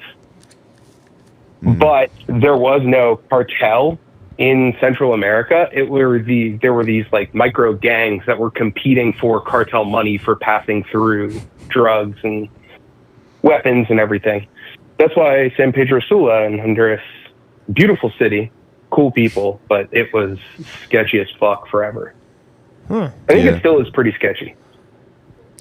But there was no cartel in Central America. There were these like micro gangs that were competing for cartel money for passing through drugs and weapons and everything. That's why San Pedro Sula in Honduras, beautiful city, cool people, but it was sketchy as fuck forever. I think it still is pretty sketchy.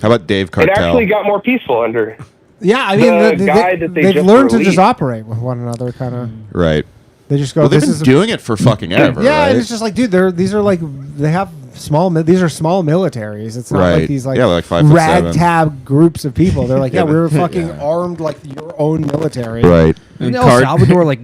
How about Dave It Cartel? actually got more peaceful under. Yeah, I mean, the guy that they they've just learned to released. just operate with one another, kind of. Right. They just go. Well, they've this been is doing it for fucking ever. Yeah, right? and it's just like, dude, these are like they have small. These are small militaries. It's not Right. like these like, Yeah, like 5'7". ragtag groups of people. They're like, yeah, Yeah, we're but- fucking yeah. armed like your own military. Right. Isn't El Salvador like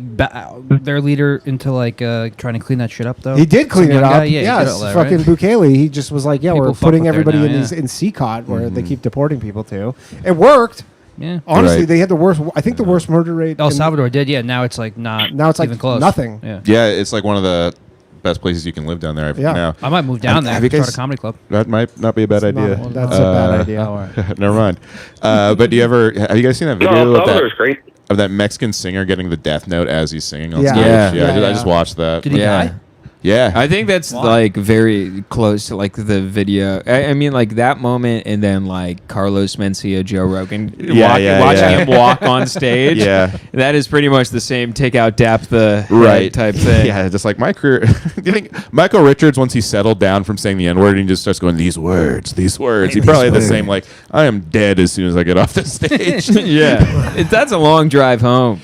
their leader into like trying to clean that shit up though? He did clean Some it young up. guy? Yeah, he Yeah, did it's all that, fucking right? Bukele. He just was like, yeah, People we're fuck putting with there everybody now, in yeah. these in CCOT where they keep deporting people to. It worked. Yeah. Honestly, Right. they had the worst. I think the worst murder rate. El in- Salvador did, yeah. Now it's like not. Now it's like even close. nothing. Yeah. Yeah, it's like one of the best places you can live down there. Yeah. Now. I might move down there. Have you Start guys- a comedy club. That might not be a bad It's not- idea. that's a bad idea. Oh, all right. Never mind. But do you ever have you guys seen that No, video El of that, Salvador's great. of that Mexican singer getting the death note as he's singing on Yeah. stage? Yeah. I just watched that. Did he die? Yeah. I think that's like very close to like the video. I mean, like that moment, and then like Carlos Mencia, Joe Rogan, watching him walk on stage. Yeah. That is pretty much the same take out dap the head Right. type thing. Yeah, just like my career. Do you think Michael Richards, once he settled down from saying the N-word, and he just starts going, these words, he probably had the same, like, I am dead as soon as I get off the stage. Yeah. That's a long drive home.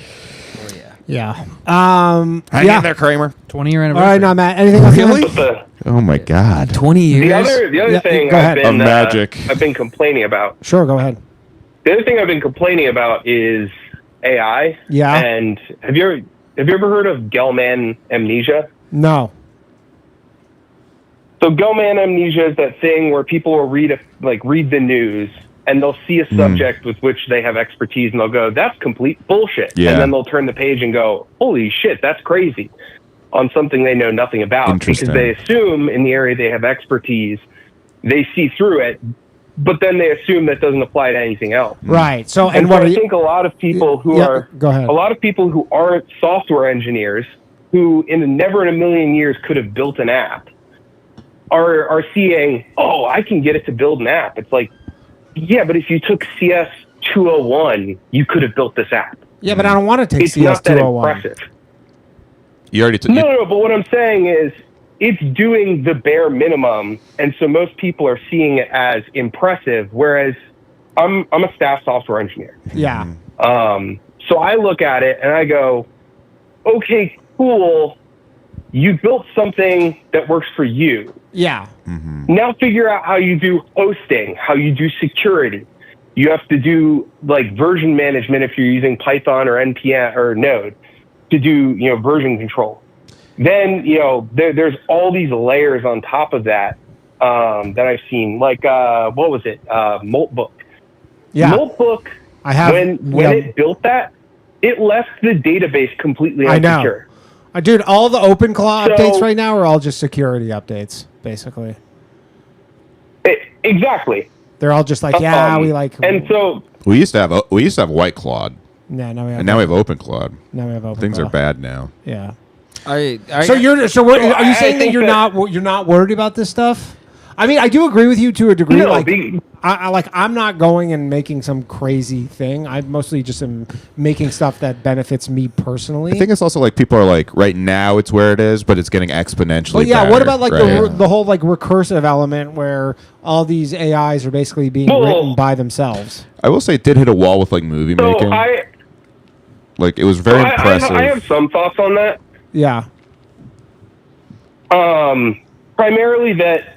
Yeah. Hang yeah. in there, Kramer. 20-year All anniversary. right, now Matt. Anything else? Really? But Oh, my God. 20 years. the other Yeah, thing go I've ahead. been Of magic. I've been complaining about. Sure, go ahead. The other thing I've been complaining about is AI. Yeah. And have you ever heard of Gell-Mann amnesia? No. So Goman amnesia is that thing where people will read the news and they'll see a subject with which they have expertise and they'll go, that's complete bullshit. Yeah. And then they'll turn the page and go, holy shit, that's crazy, on something they know nothing about. Because they assume in the area they have expertise, they see through it, but then they assume that doesn't apply to anything else. Right. So, And so I think a lot of people who go ahead. a lot of people who aren't software engineers, who never in a million years could have built an app, are seeing, oh, I can get it to build an app. It's like, yeah, but if you took CS 201, you could have built this app. Yeah, but I don't want to take It's CS not that 201. impressive. You already took. No, but what I'm saying is it's doing the bare minimum, and so most people are seeing it as impressive, whereas I'm a staff software engineer. Yeah. So I look at it and I go, okay, cool. You built something that works for you. Yeah. Now figure out how you do hosting, how you do security. You have to do like version management if you're using Python or NPM or Node to do, version control. Then, there's all these layers on top of that that I've seen. Like, what was it? Moltbook. Yeah. Moltbook, when it built that, it left the database completely I know. insecure. Dude, all the OpenClaw So- updates right now are all just security updates, basically. Exactly. They're all just like, And so We used to have White Clawed. Yeah, now we have. And now we have Open Clawed. Now we have Open Things Claw. are bad now. Yeah. I Are you saying that you're not worried about this stuff? I mean, I do agree with you to a degree. No, I'm not going and making some crazy thing. I mostly just am making stuff that benefits me personally. I think it's also like people are like, right now it's where it is, but it's getting exponentially. Well, yeah. better, What about like right? the whole like recursive element where all these AIs are basically being written by themselves? I will say it did hit a wall with like movie making. Like it was very impressive. I have some thoughts on that. Yeah. Primarily that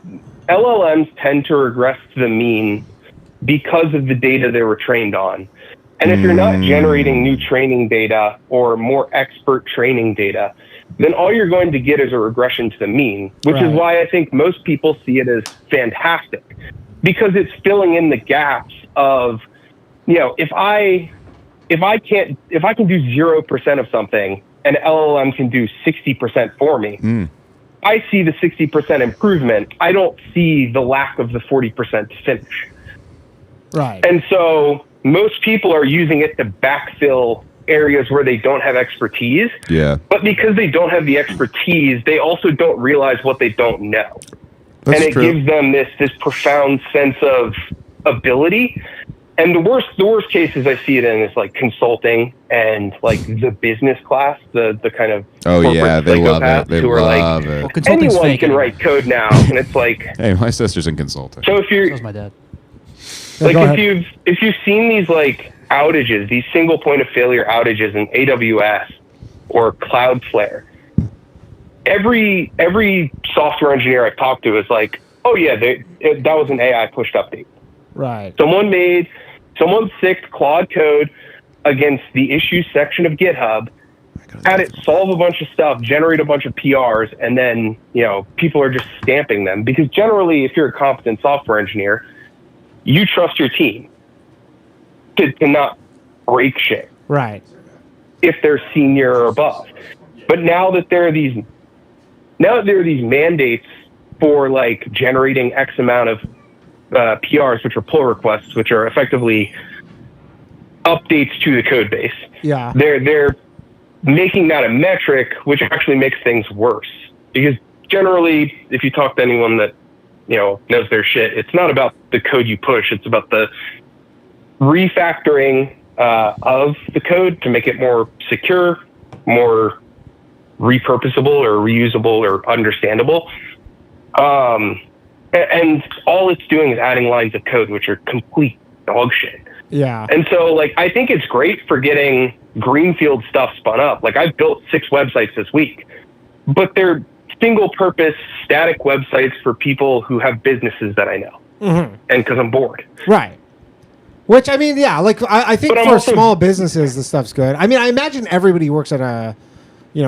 LLMs tend to regress to the mean because of the data they were trained on. And if you're not generating new training data or more expert training data, then all you're going to get is a regression to the mean, which is why I think most people see it as fantastic, because it's filling in the gaps of, if I can do 0% of something and LLM can do 60% for me, I see the 60% improvement. I don't see the lack of the 40% to finish. Right. And so most people are using it to backfill areas where they don't have expertise. Yeah. But because they don't have the expertise, they also don't realize what they don't know. That's and it true. gives them this profound sense of ability. And the worst cases I see it in is like consulting and like the business class, the kind of Oh corporate yeah, they love psychopaths it. They who are love like, it. anyone can write code now, and it's like, Hey, my sister's in consulting. so if you're, my dad. like if you've seen these like outages, these single point of failure outages in AWS or Cloudflare, every software engineer I've talked to is like, oh yeah, that was an AI pushed update. Right. Someone sicked Claude code against the issues section of GitHub, had it solve a bunch of stuff, generate a bunch of PRs, and then, people are just stamping them. Because generally, if you're a competent software engineer, you trust your team to not break shit. Right. If they're senior or above. But now that there are these mandates for like generating X amount of PRs, which are pull requests, which are effectively updates to the code base. Yeah. They're making that a metric, which actually makes things worse. Because generally, if you talk to anyone that, knows their shit, it's not about the code you push. It's about the refactoring of the code to make it more secure, more repurposable or reusable or understandable. And all it's doing is adding lines of code, which are complete dog shit. Yeah. And so, like, I think it's great for getting greenfield stuff spun up. Like, I've built 6 websites this week, but they're single-purpose static websites for people who have businesses that I know. Mm-hmm. And because I'm bored. Right. Which, I mean, yeah, like, I think But I'm for also- small businesses, this stuff's good. I mean, I imagine everybody works at a,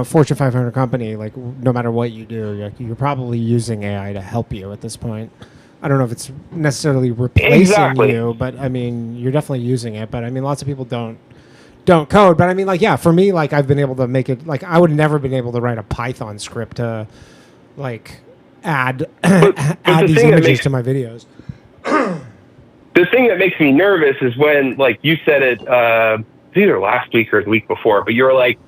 Fortune 500 company, like no matter what you do, you're probably using AI to help you at this point. I don't know if it's necessarily replacing you, but I mean, you're definitely using it. But I mean, lots of people don't code. But I mean, like, yeah, for me, like, I've been able to make it. Like, I would never been able to write a Python script to, like, add these images to my videos. The thing that makes me nervous is when, like, you said it either last week or the week before, but you were like,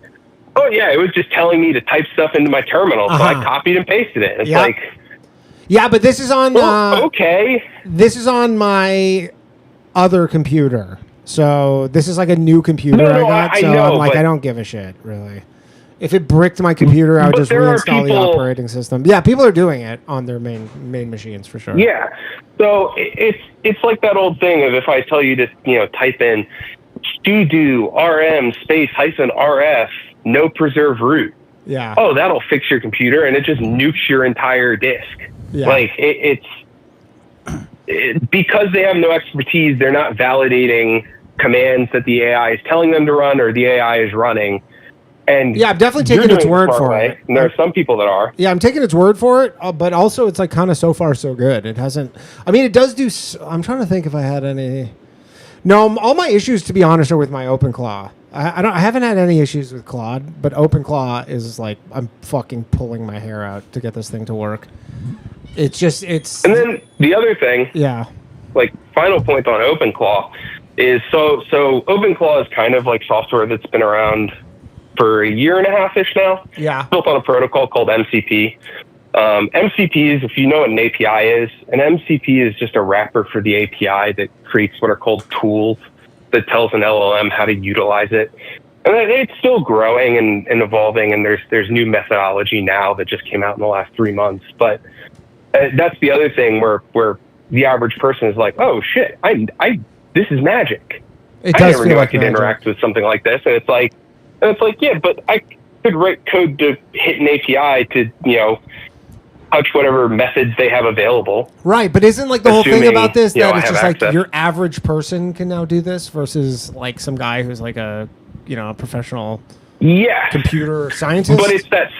"Oh yeah, it was just telling me to type stuff into my terminal, so I copied and pasted it." It's like. Yeah, but this is on. Okay. This is on my other computer, so this is like a new computer I got. So I'm like, I don't give a shit, really. If it bricked my computer, I would just reinstall the operating system. Yeah, people are doing it on their main machines for sure. Yeah. So it's like that old thing of if I tell you to type in sudo rm space -rf no preserve root. Yeah. Oh, that'll fix your computer, and it just nukes your entire disk. Yeah. Like because they have no expertise, they're not validating commands that the AI is telling them to run or the AI is running. And yeah, I'm definitely taking its word for it. And there are some people that are. Yeah, I'm taking its word for it, but also it's like kind of so far so good. It hasn't. I mean, it does do. I'm trying to think if I had any. No, all my issues, to be honest, are with my OpenClaw. I haven't had any issues with Claude, but OpenClaw is like I'm fucking pulling my hair out to get this thing to work. It's. And then the other thing, like final point on OpenClaw is so OpenClaw is kind of like software that's been around for a year and a half-ish now. Yeah. Built on a protocol called MCP. MCP is, if you know what an API is, an MCP is just a wrapper for the API that creates what are called tools that tells an LLM how to utilize it. And it's still growing and evolving, and there's new methodology now that just came out in the last 3 months. But that's the other thing where the average person is like, oh shit, this is magic. It I does never feel knew like I could magic. interact with something like this. And it's like, yeah, but I could write code to hit an API to, touch whatever methods they have available. Right, but isn't like the whole thing Assuming, about this you know, that I it's have just like access. your average person can now do this versus like some guy who's like a a professional computer scientist? But it's that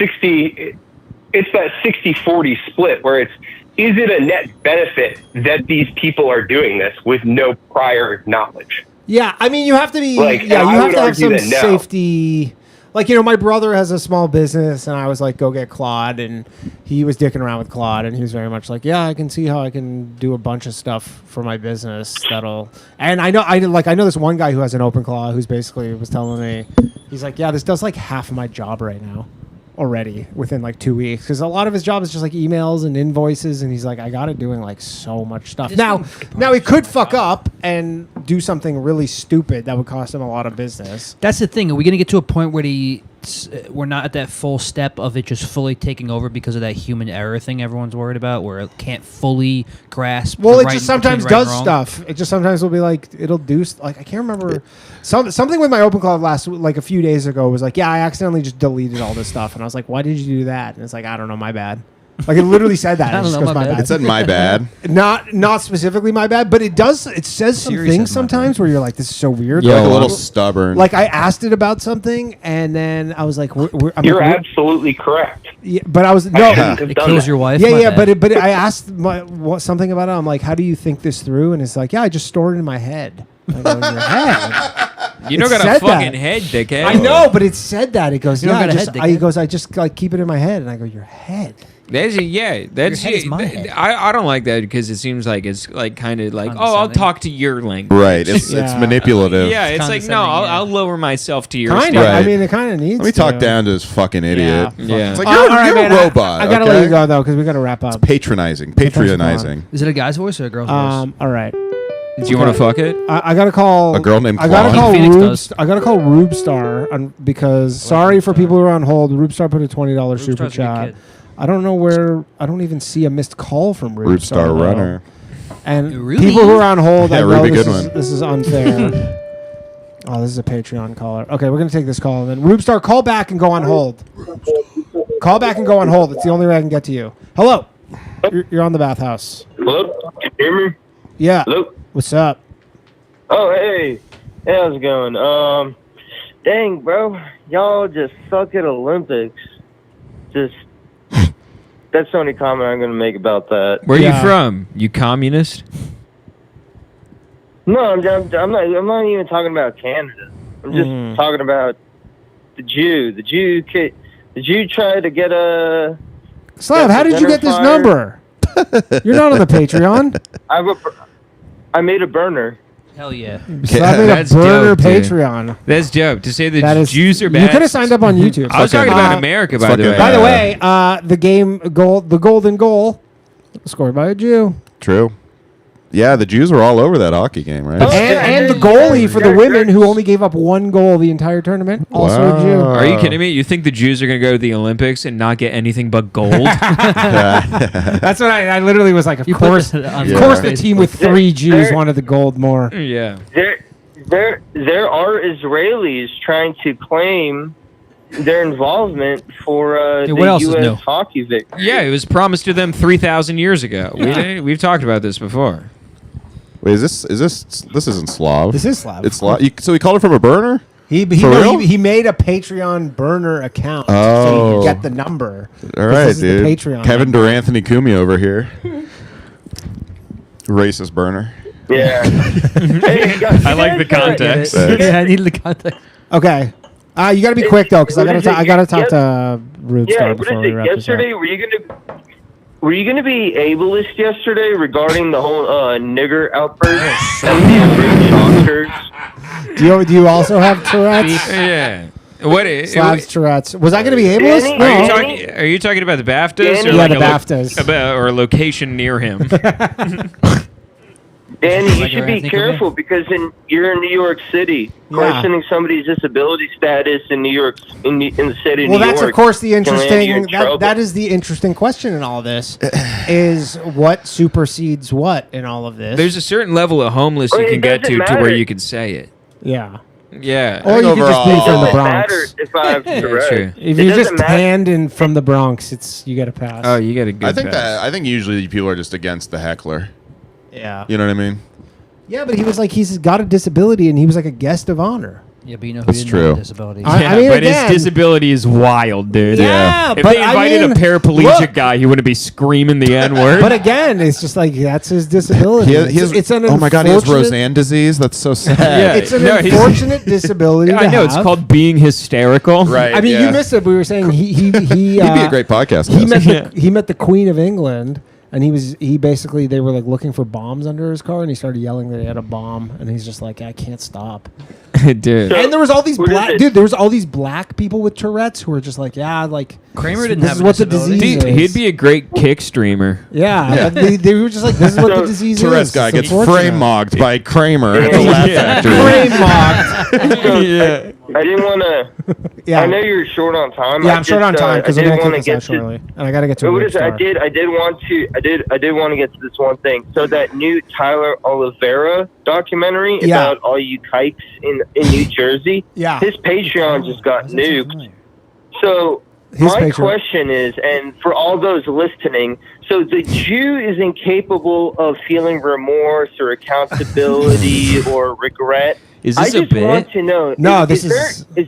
60-40 split where is it a net benefit that these people are doing this with no prior knowledge? Yeah, I mean, you have to be. Like, you I have would to have argue some that no. safety. Like, my brother has a small business, and I was like, go get Claude, and he was dicking around with Claude, and he was very much like, yeah, I can see how I can do a bunch of stuff for my business that'll. And I know this one guy who has an OpenClaw who's basically was telling me, he's like, yeah, this does like half of my job right now. Already within like 2 weeks, because a lot of his job is just like emails and invoices, and he's like, I got it doing like so much stuff. Now he could fuck up and do something really stupid that would cost him a lot of business. That's the thing. Are we going to get to a point where we're not at that full step of it just fully taking over because of that human error thing everyone's worried about, where it can't fully grasp? Well, the it right just sometimes between right does and wrong? stuff. It just sometimes will be like it'll do like I can't remember something with my OpenClaw like a few days ago was like, yeah, I accidentally just deleted all this stuff, and I was like, why did you do that? And it's like, I don't know, my bad. Like it literally said that. I don't know, my bad. It said my bad. Not specifically my bad, but it does. It says some Siri things says my sometimes where you're like, this is so weird. You're Like, like a little stubborn. Like I asked it about something, and then I was like, You're absolutely correct. Yeah, but I was I shouldn't have It done kills that. your wife. Yeah, My yeah, bad. but I asked something about it. I'm like, how do you think this through? And it's like, yeah, I just stored it in my head. I go, in your head. You don't It got a said fucking that. head, dickhead. I know, but it said that. It goes, You don't yeah, got a head, he dickhead. goes, I just like keep it in my head, and I go, your head. That's that's Your head is my head. I don't like that because it seems like it's like kind of like, oh, I'll Condescending. talk to your language. Right. It's Yeah. manipulative. Yeah, it's like no, condescending, yeah. I'll lower myself to your Kind of. standard. I Right. mean, it kind of needs. Let me talk down to this fucking idiot. Yeah. It's like, All you're, right, you're man, a robot. I gotta okay? let you go though, because we gotta wrap up. Patronizing. Thanks for Patronizing. Is it a guy's voice or a girl's voice? All right. Do you want to fuck it? I gotta call A girl named I gotta Claude? call Phoenix Rube. does. I gotta call Rube Star because sorry for people who are on hold. Rube Star put a $20 super Star's a good chat. kid. I don't know where. I don't even see a missed call from Rube, Rube Star though. Runner. And Ruby. people who are on hold, Yeah, I know Ruby this Goodwin. this is unfair. Oh, this is a Patreon caller. Okay, we're gonna take this call and then Rube Star, call back and go on hold. Call back and go on hold. It's the only way I can get to you. Hello. You're on the Bathhouse. Hello? Can you hear me? Yeah. Hello? What's up? Oh, hey. Hey, how's it going? Dang, bro. Y'all just suck at Olympics. Just, that's the only comment I'm going to make about that. Where are you from? You communist? No, I'm not even talking about Canada. I'm just talking about the Jew. The Jew tried to get a... Slav, how did you get this number? You're not on the Patreon. I made a burner. Hell yeah. Slav made a burner Patreon. That's dope. To say the Jews are bad. You could have signed up on YouTube. I was talking about America, by the way. By the way, the golden goal, scored by a Jew. True. Yeah, the Jews were all over that hockey game, right? And the goalie for the women, who only gave up one goal the entire tournament, also a Jew. Are you kidding me? You think the Jews are going to go to the Olympics and not get anything but gold? That's what I literally was like, of course the team with 3 Jews wanted the gold more. Yeah. There are Israelis trying to claim their involvement for the U.S. hockey victory. Yeah, it was promised to them 3,000 years ago. We've talked about this before. Wait, this isn't Slav. This is Slav. It's Slav. So he called it from a burner? He made a Patreon burner account so he could get the number. All right, this is dude. the Patreon Kevin number. Duranthony Kumi over here. Racist burner. Yeah. I like the context. Yeah, I need the context. Okay. You got to be quick though, because I got to talk to Rube Yeah, before we wrap this up. yesterday, were you gonna be ableist yesterday regarding the whole nigger outburst at the Shockers? Do you also have Tourette's? Yeah. What is Slav's Tourette's? Was I going to be ableist? No. Are you talking about the BAFTAs? Or Yeah, like the BAFTAs. or a location near him? Danny, you should be careful because you're in New York City. Questioning somebody's disability status in New York, in the city of New York. Well, that's of course the can land you interesting. in trouble. That is the interesting question in all of this. Is what supersedes what in all of this? There's a certain level of homeless you Well, can it get doesn't to where matter. you can say it. Yeah. Yeah. Or you could just be from the It doesn't matter Bronx. if I have Tourette's. True. If It you're doesn't just matter. tanned and from the Bronx, you get a pass. Oh, you get a good I think usually people are just against the heckler. Yeah. You know what I mean? Yeah, but he was like, he's got a disability, and he was like a guest of honor. Yeah, but you know who That's didn't have true. a disability. I mean, but again, his disability is wild, dude. Yeah, If but they invited I mean, a paraplegic look. guy, he wouldn't be screaming the N word. But again, it's just like that's his disability. It's an oh my God, he has unfortunate- Roseanne disease. That's so sad. Yeah. It's an No, he's- unfortunate disability. I to know it's have. called being hysterical. Right. I mean, yeah. you missed it. We were saying he'd be a great podcast guest. He met the Queen of England, and he basically they were like looking for bombs under his car, and he started yelling that he had a bomb, and he's just like, I can't stop. Dude. And there was all these what is black it? dude. There was all these black people with Tourette's who were just like, yeah, like Kramer didn't this have is a what the disability. disease Dude, is. he'd be a great kick streamer. Yeah, they were just like, this is what the disease Tourette's is. guy It's gets unfortunate. frame mogged by Kramer at the Laugh Factory. Frame mocked. Yeah. I didn't want to. Yeah. I know you're short on time. Yeah, I'm short on time because I I'm did gonna want kick to this get out to. shortly, and I got to get to. What Rube is it? Star. I did want to get to this one thing. So that new Tyler Oliveira documentary Yeah. about all you kikes in New Jersey. Yeah. His Patreon just got nuked. So His my Patreon. question is, and for all those listening, so the Jew is incapable of feeling remorse or accountability or regret. Is I this a just bit? want to know. No, is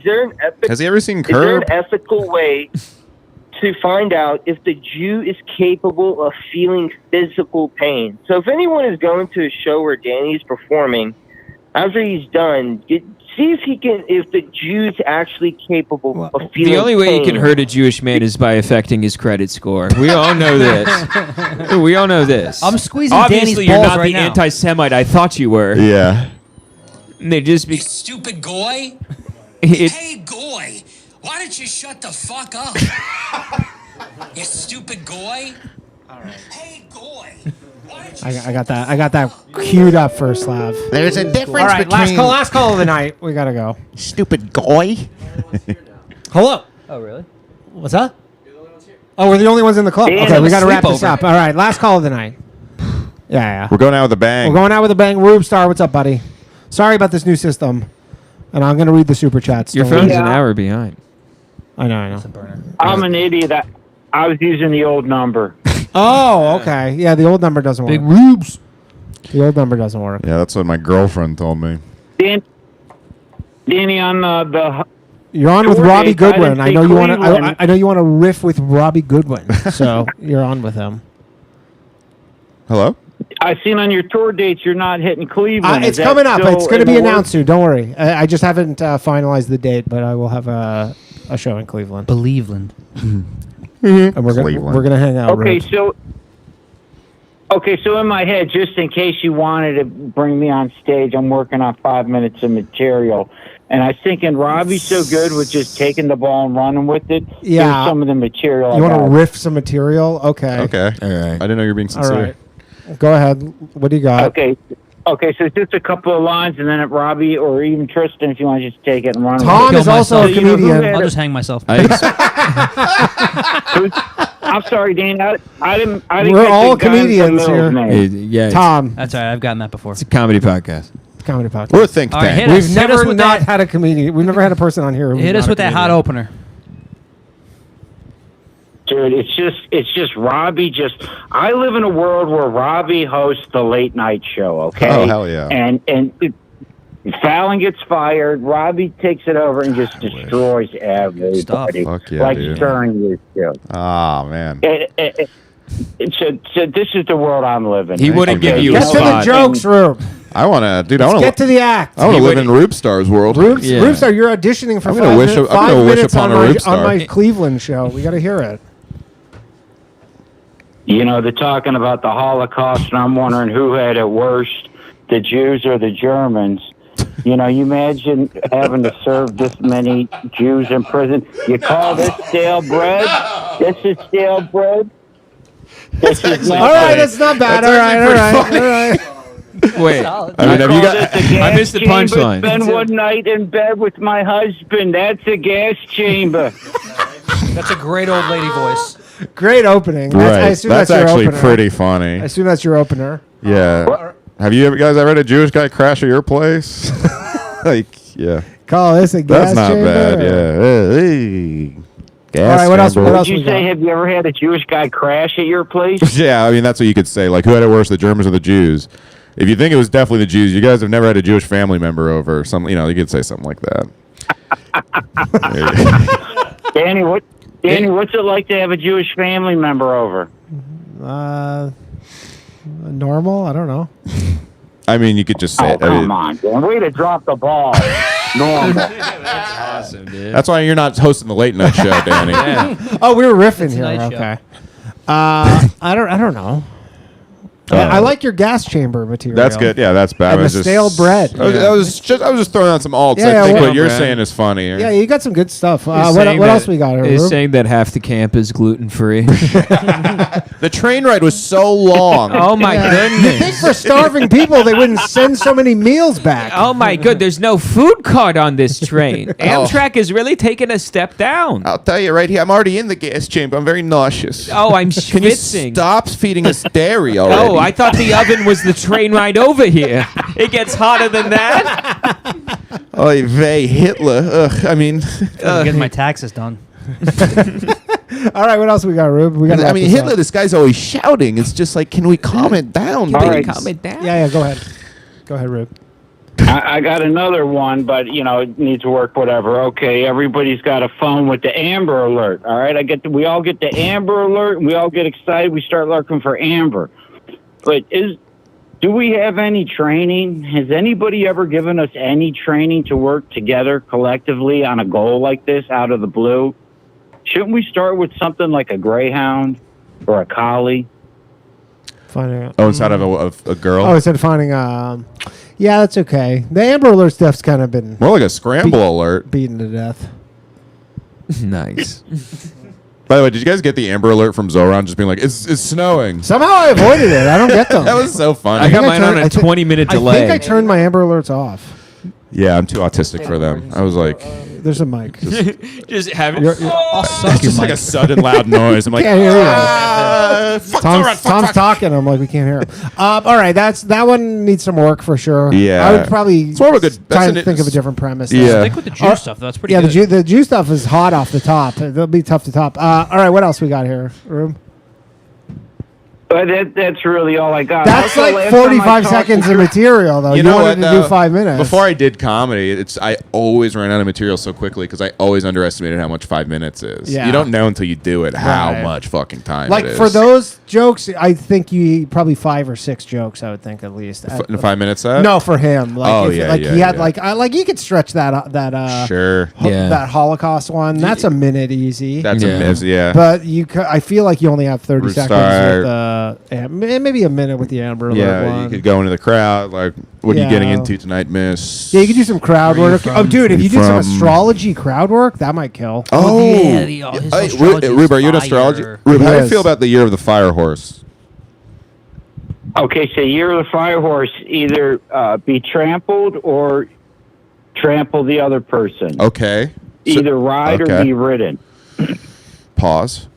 there an epic? Has he ever seen Is there Curb? an ethical way to find out if the Jew is capable of feeling physical pain? So if anyone is going to a show where Danny's performing, after he's done, see if if the Jew's actually capable of feeling The only way pain. you can hurt a Jewish man is by affecting his credit score. We all know this. We all know this. I'm squeezing Obviously, Danny's you're balls not right the now. anti-Semite I thought you were. Yeah. And they just be. Stupid goy. It- Hey, goy. Why don't you shut the fuck up? You stupid goy. All right. Hey, goy. I got that queued up for Slav. There's a difference All right, between last call of the night. We gotta go. stupid goy. Hello. Oh, really? What's that? Oh, we're the only ones in the club. Dan, Okay, I'm we got to wrap sleepover. this up. All right, last call of the night. Yeah. We're going out with a bang. We're going out with a bang. Rube Star, what's up, buddy? Sorry about this new system. And I'm going to read the super chats. Your Don't phone's worry. an hour behind. I know. I'm an idiot. I was using the old number. Oh, okay. Yeah, the old number doesn't work. Big Rubes. The old number doesn't work. Yeah, that's what my girlfriend told me. Dan, Danny, on the You're on with tour Robbie dates, I didn't Goodwin. I say know you want to. Cleveland. I know you want to riff with Robbie Goodwin. So you're on with him. Hello. I seen on your tour dates you're not hitting Cleveland. It's Is that coming up. still It's going to in be the announced works? soon. Don't worry. I just haven't finalized the date, but I will have a show in Cleveland. Believeland. And we're gonna hang out. Okay, Rube. so in my head, just in case you wanted to bring me on stage, I'm working on 5 minutes of material. And I was thinking Robbie's so good with just taking the ball and running with it. Yeah. Here's some of the material. You want to to riff some material? Okay. Okay. All right. I didn't know you were being All sincere. right. Go ahead. What do you got? Okay, so it's just a couple of lines, and then at Robbie or even Tristan, if you want to just take it and run Tom with it. is also a So, you know, who comedian. had I'll it? just hang myself. I'm sorry, Dan. I didn't. We're get all the guy in the comedians middle's here. name. Yeah, Tom. That's all right. I've gotten that before. It's a comedy podcast. Comedy podcast. We're a think All right, tank. hit us. We've Hit us never with not that. had a comedian. We've never had a person on here. who's Hit us not a with that hot comedian. opener. Dude, it's just Robbie. I live in a world where Robbie hosts the late night show. Okay. Oh, hell yeah. And Fallon gets fired. Robbie takes it over and just destroys everybody. Fuck yeah, like dude. Stern used to. Ah, man. So this is the world I'm living. He in. wouldn't give you a Get to the spot. jokes, Rube. I want to, dude. I Let's want get to the act. I want to live in Rube Star's world. Rube Star, you're auditioning for I'm 5 gonna wish- minutes, I'm gonna 5 wish minutes upon on a my, Rube on Star. my Cleveland show. We got to hear it. You know, they're talking about the Holocaust, and I'm wondering who had it worse, the Jews or the Germans. You know, you imagine having to serve this many Jews in prison. You call this stale bread? This is stale bread? This is not All right, funny. that's not bad. All right. Wait. I mean, have you got? I missed the punchline. Spend one night in bed with my husband. That's a gas chamber. That's a great old lady voice. Great opening. I Right. assume That's your actually opener. pretty funny. I assume that's your opener. Yeah. Have you guys ever had a Jewish guy crash at your place? Like, yeah. Call this a gas That's not chamber? bad. Yeah. Hey. Gas All right, what else- chamber. what else Did you we say, got? have you ever had a Jewish guy crash at your place? Yeah, I mean that's what you could say. Like, who had it worse, the Germans or the Jews? If you think it was definitely the Jews, you guys have never had a Jewish family member over. Or something, you know, you could say something like that. Danny, what's it like to have a Jewish family member over? Normal? I don't know. I mean, you could just say Oh, it. I mean, come on, Dan. Way to drop the ball. Normal. Awesome, dude. that's why you're not hosting the late night show, Danny. Oh, we were riffing here. night show. Okay. I don't know. I like your gas chamber material. That's good. Yeah, that's bad. And I was the just, stale bread. I was just throwing out some alts. Yeah, I think well- what you're bread. saying is funny. Yeah, you got some good stuff. He's What saying else that- we got here? He's Rube? saying that half the camp is gluten free. The train ride was so long. Oh my You goodness. think for starving people they wouldn't send so many meals back? Oh my good, there's no food cart on this train. Amtrak is really taking a step down. I'll tell you right here, I'm already in the gas chamber. I'm very nauseous. Oh, I'm Can you schwitzing. stop feeding us dairy already? Oh, I thought the oven was the train ride over here. It gets hotter than that. Oy vey, Hitler. Ugh, I mean, I'm getting my taxes done. All right, what else we got, Rube? We got. I mean, Hitler. This guy's always shouting. It's just like, can we calm it down? All please? right. Calm it down. Yeah, go ahead. Go ahead, Rube. I got another one, but you know, it needs to work. Whatever. Okay, everybody's got a phone with the Amber Alert. All right, we all get the Amber Alert, and we all get excited. We start looking for Amber. But do we have any training? Has anybody ever given us any training to work together collectively on a goal like this out of the blue? Shouldn't we start with something like a Greyhound or a Collie? Finding. Oh, inside of a girl. Oh, instead of finding. Yeah, that's okay. The Amber Alert stuff's kind of been More like a scramble alert. beaten to death. Nice. By the way, did you guys get the Amber Alert from Zoran just being like, it's snowing? Somehow I avoided it. I don't get them. That was so funny. I got think mine turned- on a 20-minute I delay. think I turned my Amber Alerts off. Yeah, I'm too autistic for them. I was like, There's a mic. Just have it. just like a sudden loud noise. I'm like, Can't hear you. fuck Tom's, Zoran, fuck, Tom's fuck. talking. I'm like, we can't hear him. All right, that one needs some work for sure. Yeah. I would probably It's more of a good- try that's to an- think of a different premise. Yeah. Stick with the Jew stuff. That's pretty Yeah, good. the Jew stuff is hot off the top. It'll be tough to top. All right, what else we got here, Rube? But that's really all I got. That's Also, like last time I 45 talked seconds to of material, though. You, wanted to do 5 minutes. Before I did comedy, I always ran out of material so quickly because I always underestimated how much 5 minutes is. Yeah. You don't know until you do it how Right. much fucking time Like it is. for those jokes, I think you probably 5 or 6 jokes. I would think at least In a 5 minute set? No, for him. Like, Oh, if, yeah, like yeah, he had yeah. like you could stretch that Sure. that Holocaust one. That's a minute easy. That's a minute, yeah. But I feel like you only have 30 Restart. seconds with maybe a minute with the Amber Alert Yeah, one. you could go into the crowd. Like, what are you Yeah. getting into tonight, miss? Yeah, you could do some crowd Where you work. from? Oh, dude, if Where you you did some from? astrology crowd work, that might kill. Oh, his Hey, astrology is Rube, are you an fire. astrology? Rube, how do you Yes. feel about the year of the fire horse? Okay, so year of the fire horse, either be trampled or trample the other person. Okay. Either ride or okay. be ridden. Pause.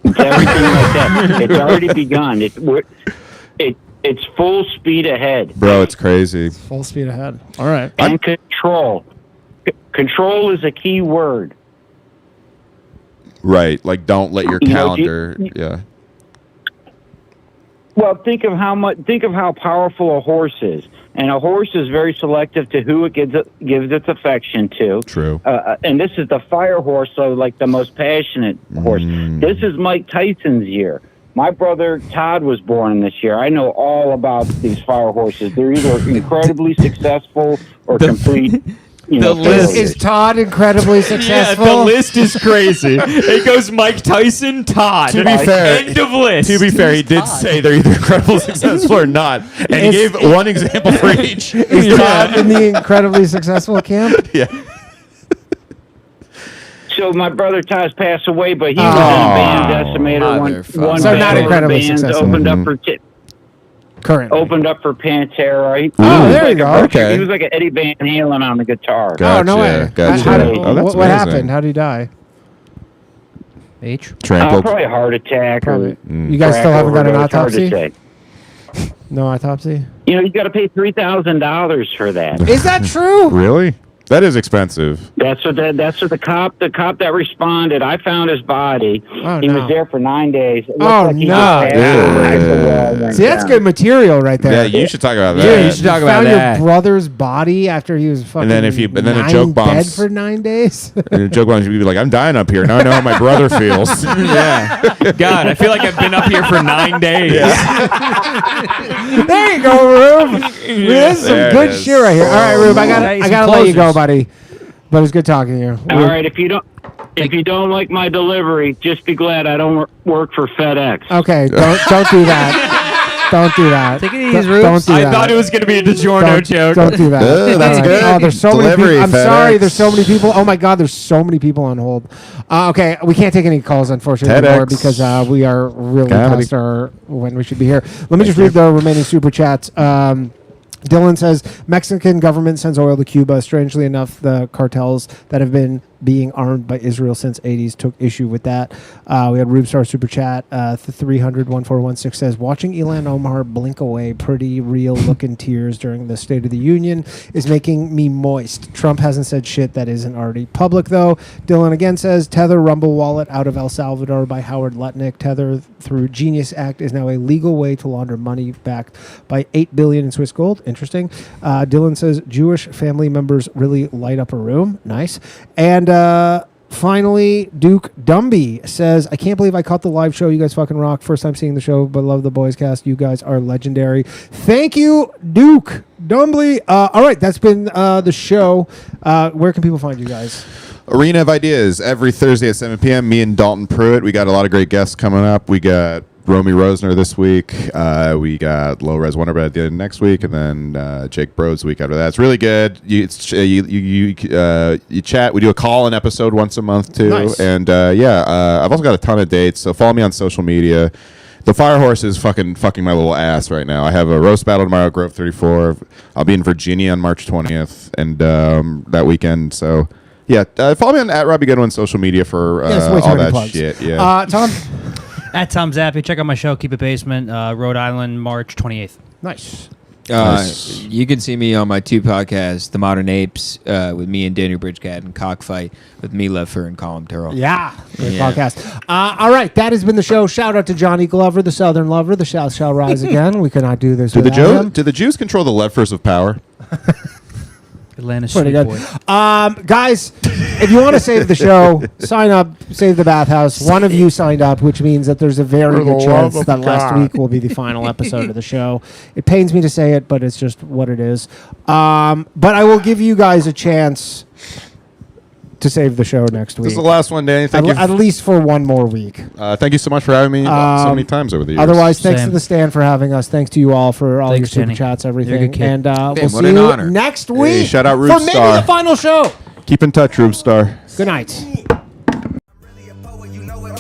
It's everything like that. It's already begun. It's full speed ahead. Bro, it's crazy. Full speed ahead. All right. And control. Control is a key word. Right. Like, don't let your You know, calendar. Yeah. Well, think of how powerful a horse is, and a horse is very selective to who it gives its affection to. True. And this is the fire horse, so like the most passionate horse. This is Mike Tyson's year. My brother Todd was born this year. I know all about these fire horses. They're either incredibly successful or complete. The list Is Todd incredibly successful? Yeah, the list is crazy. It goes Mike Tyson, Todd. To be fair, end of list. To be fair, he did say they're either incredibly successful or not, and he gave one example for each. Is Todd in the incredibly successful camp? Yeah. So my brother Todd's passed away, but he was in a band estimator. One So band not of incredibly bands successful. opened up for Currently. opened up for Pantera. He Oh, was there like you go. Okay. He was like an Eddie Van Halen on the guitar. Oh, no way. Gotcha. How did- Oh, that's what amazing. happened? How did he die? H? Trampled. Probably a heart attack. Probably. Or You guys still haven't got an overdose, hard to autopsy? say. No autopsy? You know, you got to pay $3,000 for that. Is that true? Really? That is expensive. That's what the cop that responded. I found his body. Oh, He no. was there for 9 days. It looked Oh, like he no. just passed away. The wall went See, that's down. good material right there. Yeah, you should talk about that. Yeah, you should talk about found that. your brother's body after he was fucking then if you- and then the nine joke dead bombs- for 9 days. And the joke was, you'd be like, I'm dying up here. Now I know how my brother feels. Yeah. God, I feel like I've been up here for 9 days. There you go, Rube. This is some There it good is. shit right here. All right, Rube, I Some gotta let you go, closers. buddy. But it's good talking to you. All right, if you don't like my delivery, just be glad I don't work for FedEx. Okay, don't do that. Don't do that. Take it easy, Don't Rube. do that. I thought it was going to be a DiGiorno joke. Don't do that. That's All right. good. Oh, there's so many Delivery, people. I'm sorry. FedEx. There's so many people. Oh my God, there's so many people on hold. Okay, we can't take any calls unfortunately TEDx. anymore because we are really Comedy. past our when we should be here. Let me just read the remaining super chats. Dylan says Mexican government sends oil to Cuba. Strangely enough, the cartels that have been being armed by Israel since 80s took issue with that. We had Rube Star Super Chat. 300-1416 says, watching Ilan Omar blink away pretty real looking tears during the State of the Union is making me moist. Trump hasn't said shit that isn't already public, though. Dylan again says, Tether Rumble Wallet out of El Salvador by Howard Lutnick. Tether through Genius Act is now a legal way to launder money backed by $8 billion in Swiss gold. Interesting. Dylan says, Jewish family members really light up a room. Nice. And finally, Duke Dumby says, I can't believe I caught the live show. You guys fucking rock. First time seeing the show, but love the boys cast. You guys are legendary. Thank you, Duke Dumby. All right, that's been the show. Where can people find you guys? Arena of Ideas every Thursday at 7 p.m. Me and Dalton Pruitt. We got a lot of great guests coming up. We got Romy Rosner this week. We got Low Res Wonderbread at the end of next week, and then Jake Broads the week after that. It's really good. You chat. We do a call-in episode once a month too, Nice. and I've also got a ton of dates. So follow me on social media. The Fire Horse is fucking my little ass right now. I have a roast battle tomorrow at Grove 34. I'll be in Virginia on March 20th, and that weekend. So yeah, follow me on @Robbie Goodwin social media for Yes, way too all many that plugs. shit. Yeah. Tom? At Tom Zappia. Check out my show, Keep It Basement, Rhode Island, March 28th. Nice. Nice. You can see me on my 2 podcasts, The Modern Apes, with me and Daniel Bridgecat, and Cockfight with me, Lefer, and Colin Turrell. Yeah, great podcast. All right, that has been the show. Shout out to Johnny Glover, the Southern Lover. The South shall rise again. We could not do this without him. Do the Jews control the levers of power? Atlanta Pretty Street good. Boy. Guys, if you want to save the show, sign up, save the Bathhouse. One of you signed up, which means that there's a very good chance that last week will be the final episode of the show. It pains me to say it, but it's just what it is. But I will give you guys a chance to save the show next week. This is the last one, Danny. Thank you. At least for one more week. Thank you so much for having me so many times over the years. Otherwise, thanks to the stand for having us. Thanks to you all for all Thanks, your super Danny. chats, You're a everything. good kid. And Man, we'll what see an you honor. next week shout out Rube for maybe Star. the final show. Keep in touch, Rube Star. Good night.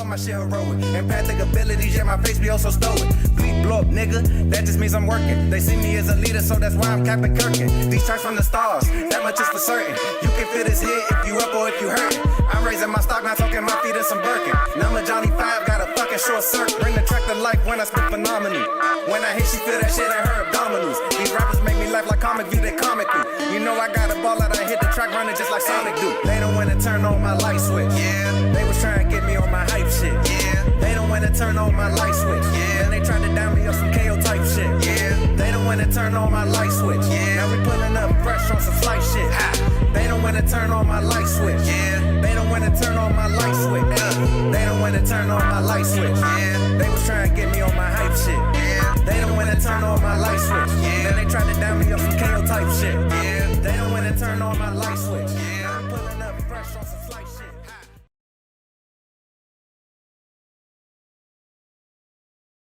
My shit heroic. Empathic abilities, yeah, my face be also stoic. Bleep blow up, nigga, that just means I'm working. They see me as a leader, so that's why I'm Captain Kirkin. These tracks from the stars, that much is for certain. You can fit his hit if you up or if you hurt. I'm raising my stock, not talking my feet in some Birkin. Number Johnny 5, got a fucking short circuit. Bring the track to life when I spit phenomenal. When I hit, she feel that shit in her abdominals. These rappers make me laugh like comic view, they comical. You know I got a ball out, I hit the track running just like Sonic do. They don't wanna turn on my light switch. Yeah, they was trying to get me on my hype shit. Yeah, they don't wanna turn on my light switch. Yeah, and they tried to down me up some KO type shit. Yeah, they don't wanna turn on my light switch. Yeah, now we pulling up fresh on some slight shit. They don't wanna turn on my light switch. Yeah, they don't wanna turn on my light switch. They don't wanna turn on my light switch. Yeah, they was trying to get me on my hype shit. Yeah, they don't wanna turn on my light switch. Yeah, then they tried to down me up some KO type shit. Yeah, they don't wanna turn on my light switch. Yeah, I'm pulling up fresh on some slight shit.